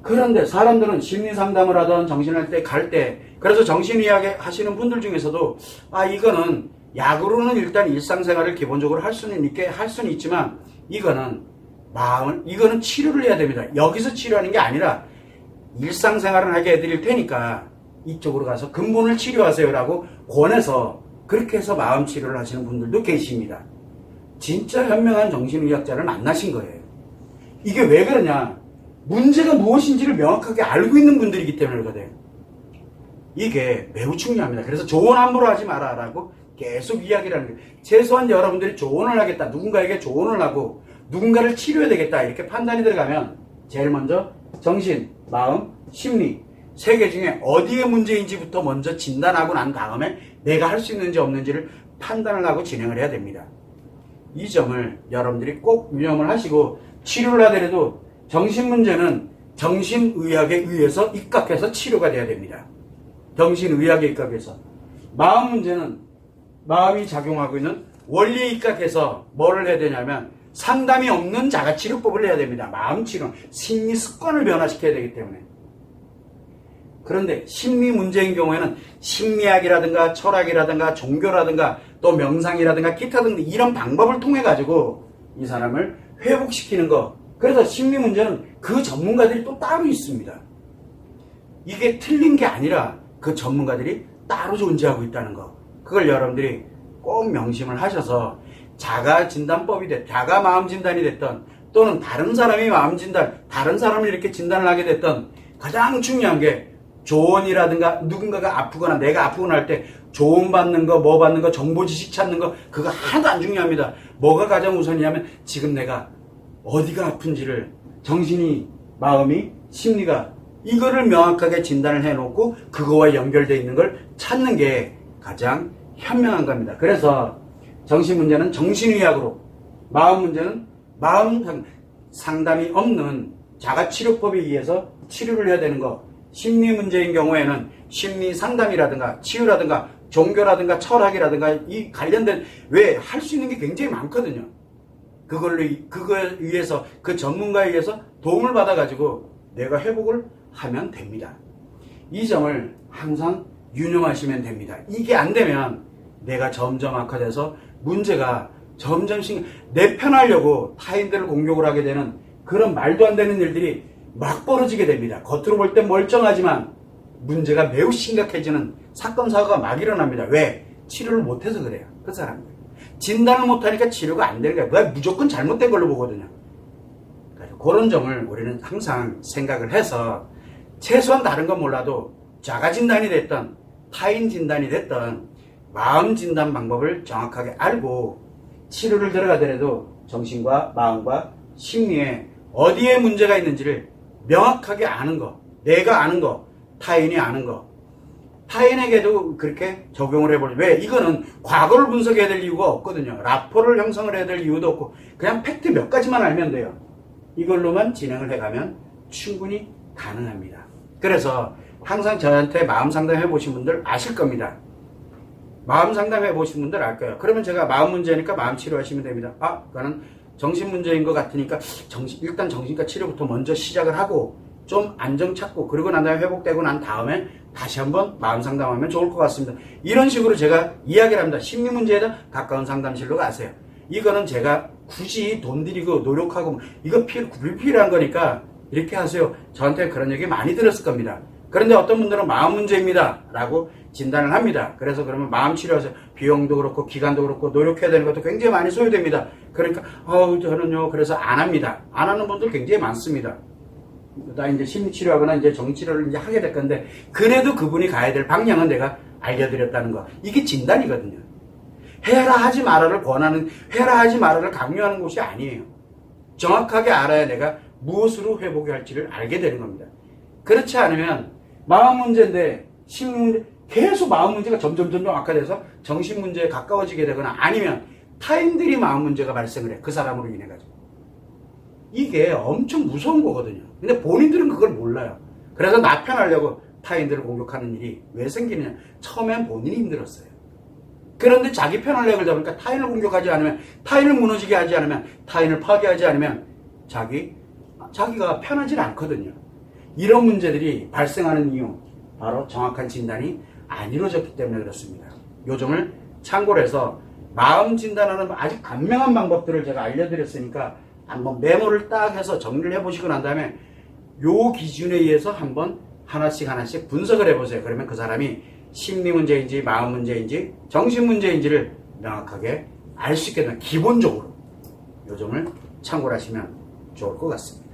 그런데 사람들은 심리 상담을 하던 정신할 때 갈 때 그래서 정신의학 하시는 분들 중에서도 이거는 약으로는 일단 일상생활을 기본적으로 할 수는 있지만 이거는 치료를 해야 됩니다. 여기서 치료하는 게 아니라 일상생활을 하게 해드릴 테니까 이쪽으로 가서 근본을 치료하세요라고 권해서 그렇게 해서 마음 치료를 하시는 분들도 계십니다. 진짜 현명한 정신의학자를 만나신 거예요. 이게 왜 그러냐? 문제가 무엇인지를 명확하게 알고 있는 분들이기 때문에 그러거든요. 이게 매우 중요합니다. 그래서 조언 함부로 하지 마라라고 계속 이야기를 하는 거예요. 최소한 여러분들이 조언을 하겠다, 누군가에게 조언을 하고 누군가를 치료해야 되겠다 이렇게 판단이 들어가면 제일 먼저 정신, 마음, 심리 세 개 중에 어디에 문제인지부터 먼저 진단하고 난 다음에 내가 할 수 있는지 없는지를 판단을 하고 진행을 해야 됩니다. 이 점을 여러분들이 꼭 유념을 하시고 치료를 하더라도 정신 문제는 정신의학에 의해서 입각해서 치료가 돼야 됩니다. 정신의학에 입각해서. 마음 문제는 마음이 작용하고 있는 원리에 입각해서 뭐를 해야 되냐면 상담이 없는 자가치료법을 해야 됩니다. 마음치료, 심리 습관을 변화시켜야 되기 때문에. 그런데 심리 문제인 경우에는 심리학이라든가 철학이라든가 종교라든가 또 명상이라든가 기타 등등 이런 방법을 통해 가지고 이 사람을 회복시키는 거. 그래서 심리 문제는 그 전문가들이 또 따로 있습니다. 이게 틀린 게 아니라 그 전문가들이 따로 존재하고 있다는 거. 그걸 여러분들이 꼭 명심을 하셔서 자가 진단법이 자가 마음 진단이 됐던 또는 다른 사람이 마음 진단, 다른 사람을 이렇게 진단을 하게 됐던 가장 중요한 게 조언이라든가 누군가가 아프거나 내가 아프거나 할 때 조언 받는 거, 뭐 받는 거, 정보 지식 찾는 거 그거 하나도 안 중요합니다. 뭐가 가장 우선이냐면 지금 내가 어디가 아픈지를 정신이, 마음이, 심리가 이거를 명확하게 진단을 해놓고 그거와 연결되어 있는 걸 찾는 게 가장 현명한 겁니다. 그래서 정신 문제는 정신의학으로, 마음 문제는 마음 상담이 없는 자가치료법에 의해서 치료를 해야 되는 거. 심리 문제인 경우에는 심리 상담이라든가 치유라든가 종교라든가 철학이라든가 이 관련된 왜 할 수 있는 게 굉장히 많거든요. 그거에 의해서 그 전문가에 의해서 도움을 받아가지고 내가 회복을 하면 됩니다. 이 점을 항상 유념하시면 됩니다. 이게 안 되면 내가 점점 악화돼서 문제가 점점 내 편하려고 타인들을 공격을 하게 되는 그런 말도 안 되는 일들이 막 벌어지게 됩니다. 겉으로 볼 땐 멀쩡하지만 문제가 매우 심각해지는 사건 사고가 막 일어납니다. 왜? 치료를 못해서 그래요. 그 사람들. 진단을 못하니까 치료가 안 되는 거야. 무조건 잘못된 걸로 보거든요. 그런 점을 우리는 항상 생각을 해서 최소한 다른 건 몰라도 자가 진단이 됐던 타인 진단이 됐던 마음 진단 방법을 정확하게 알고 치료를 들어가더라도 정신과 마음과 심리에 어디에 문제가 있는지를 명확하게 아는 거, 내가 아는 거, 타인이 아는 거. 타인에게도 그렇게 적용을 해버리죠. 왜? 이거는 과거를 분석해야 될 이유가 없거든요. 라포를 형성을 해야 될 이유도 없고 그냥 팩트 몇 가지만 알면 돼요. 이걸로만 진행을 해가면 충분히 가능합니다. 그래서 항상 저한테 마음 상담해 보신 분들 아실 겁니다. 마음 상담해 보신 분들 알 거예요. 그러면 제가 마음 문제니까 마음 치료하시면 됩니다. 그거는 정신 문제인 것 같으니까 일단 정신과 치료부터 먼저 시작을 하고 좀 안정 찾고 그러고 난 다음에 회복되고 난 다음에 다시 한번 마음 상담하면 좋을 것 같습니다. 이런 식으로 제가 이야기를 합니다. 심리 문제에다 가까운 상담실로 가세요. 이거는 제가 굳이 돈 들이고 노력하고 이거 불필요한 거니까 이렇게 하세요. 저한테 그런 얘기 많이 들었을 겁니다. 그런데 어떤 분들은 마음 문제입니다 라고 진단을 합니다. 그래서 그러면 마음 치료하세요. 비용도 그렇고 기간도 그렇고 노력해야 되는 것도 굉장히 많이 소요됩니다. 그러니까 저는요 그래서 안 합니다. 안 하는 분들 굉장히 많습니다. 나 이제 심리치료하거나 이제 정치료를 이제 하게 될 건데 그래도 그분이 가야 될 방향은 내가 알려드렸다는 거. 이게 진단이거든요. 해라 하지 마라를 권하는, 해라 하지 마라를 강요하는 곳이 아니에요. 정확하게 알아야 내가 무엇으로 회복이 할지를 알게 되는 겁니다. 그렇지 않으면 마음 문제인데 심리 문제, 계속 마음 문제가 점점 악화돼서 정신 문제에 가까워지게 되거나 아니면 타인들이 마음 문제가 발생을 해. 그 사람으로 인해 가지고. 이게 엄청 무서운 거거든요. 근데 본인들은 그걸 몰라요. 그래서 나 편하려고 타인들을 공격하는 일이 왜 생기느냐. 처음엔 본인이 힘들었어요. 그런데 자기 편할 렉을 잡으니까 타인을 공격하지 않으면, 타인을 무너지게 하지 않으면, 타인을 파괴하지 않으면 자기가 편하지 않거든요. 이런 문제들이 발생하는 이유, 바로 정확한 진단이 안 이루어졌기 때문에 그렇습니다. 요 점을 참고로 해서 마음 진단하는 아주 간명한 방법들을 제가 알려드렸으니까 한번 메모를 딱 해서 정리를 해보시고 난 다음에 요 기준에 의해서 한번 하나씩 분석을 해보세요. 그러면 그 사람이 심리 문제인지 마음 문제인지 정신 문제인지를 명확하게 알 수 있겠다. 기본적으로 요 점을 참고를 하시면 좋을 것 같습니다.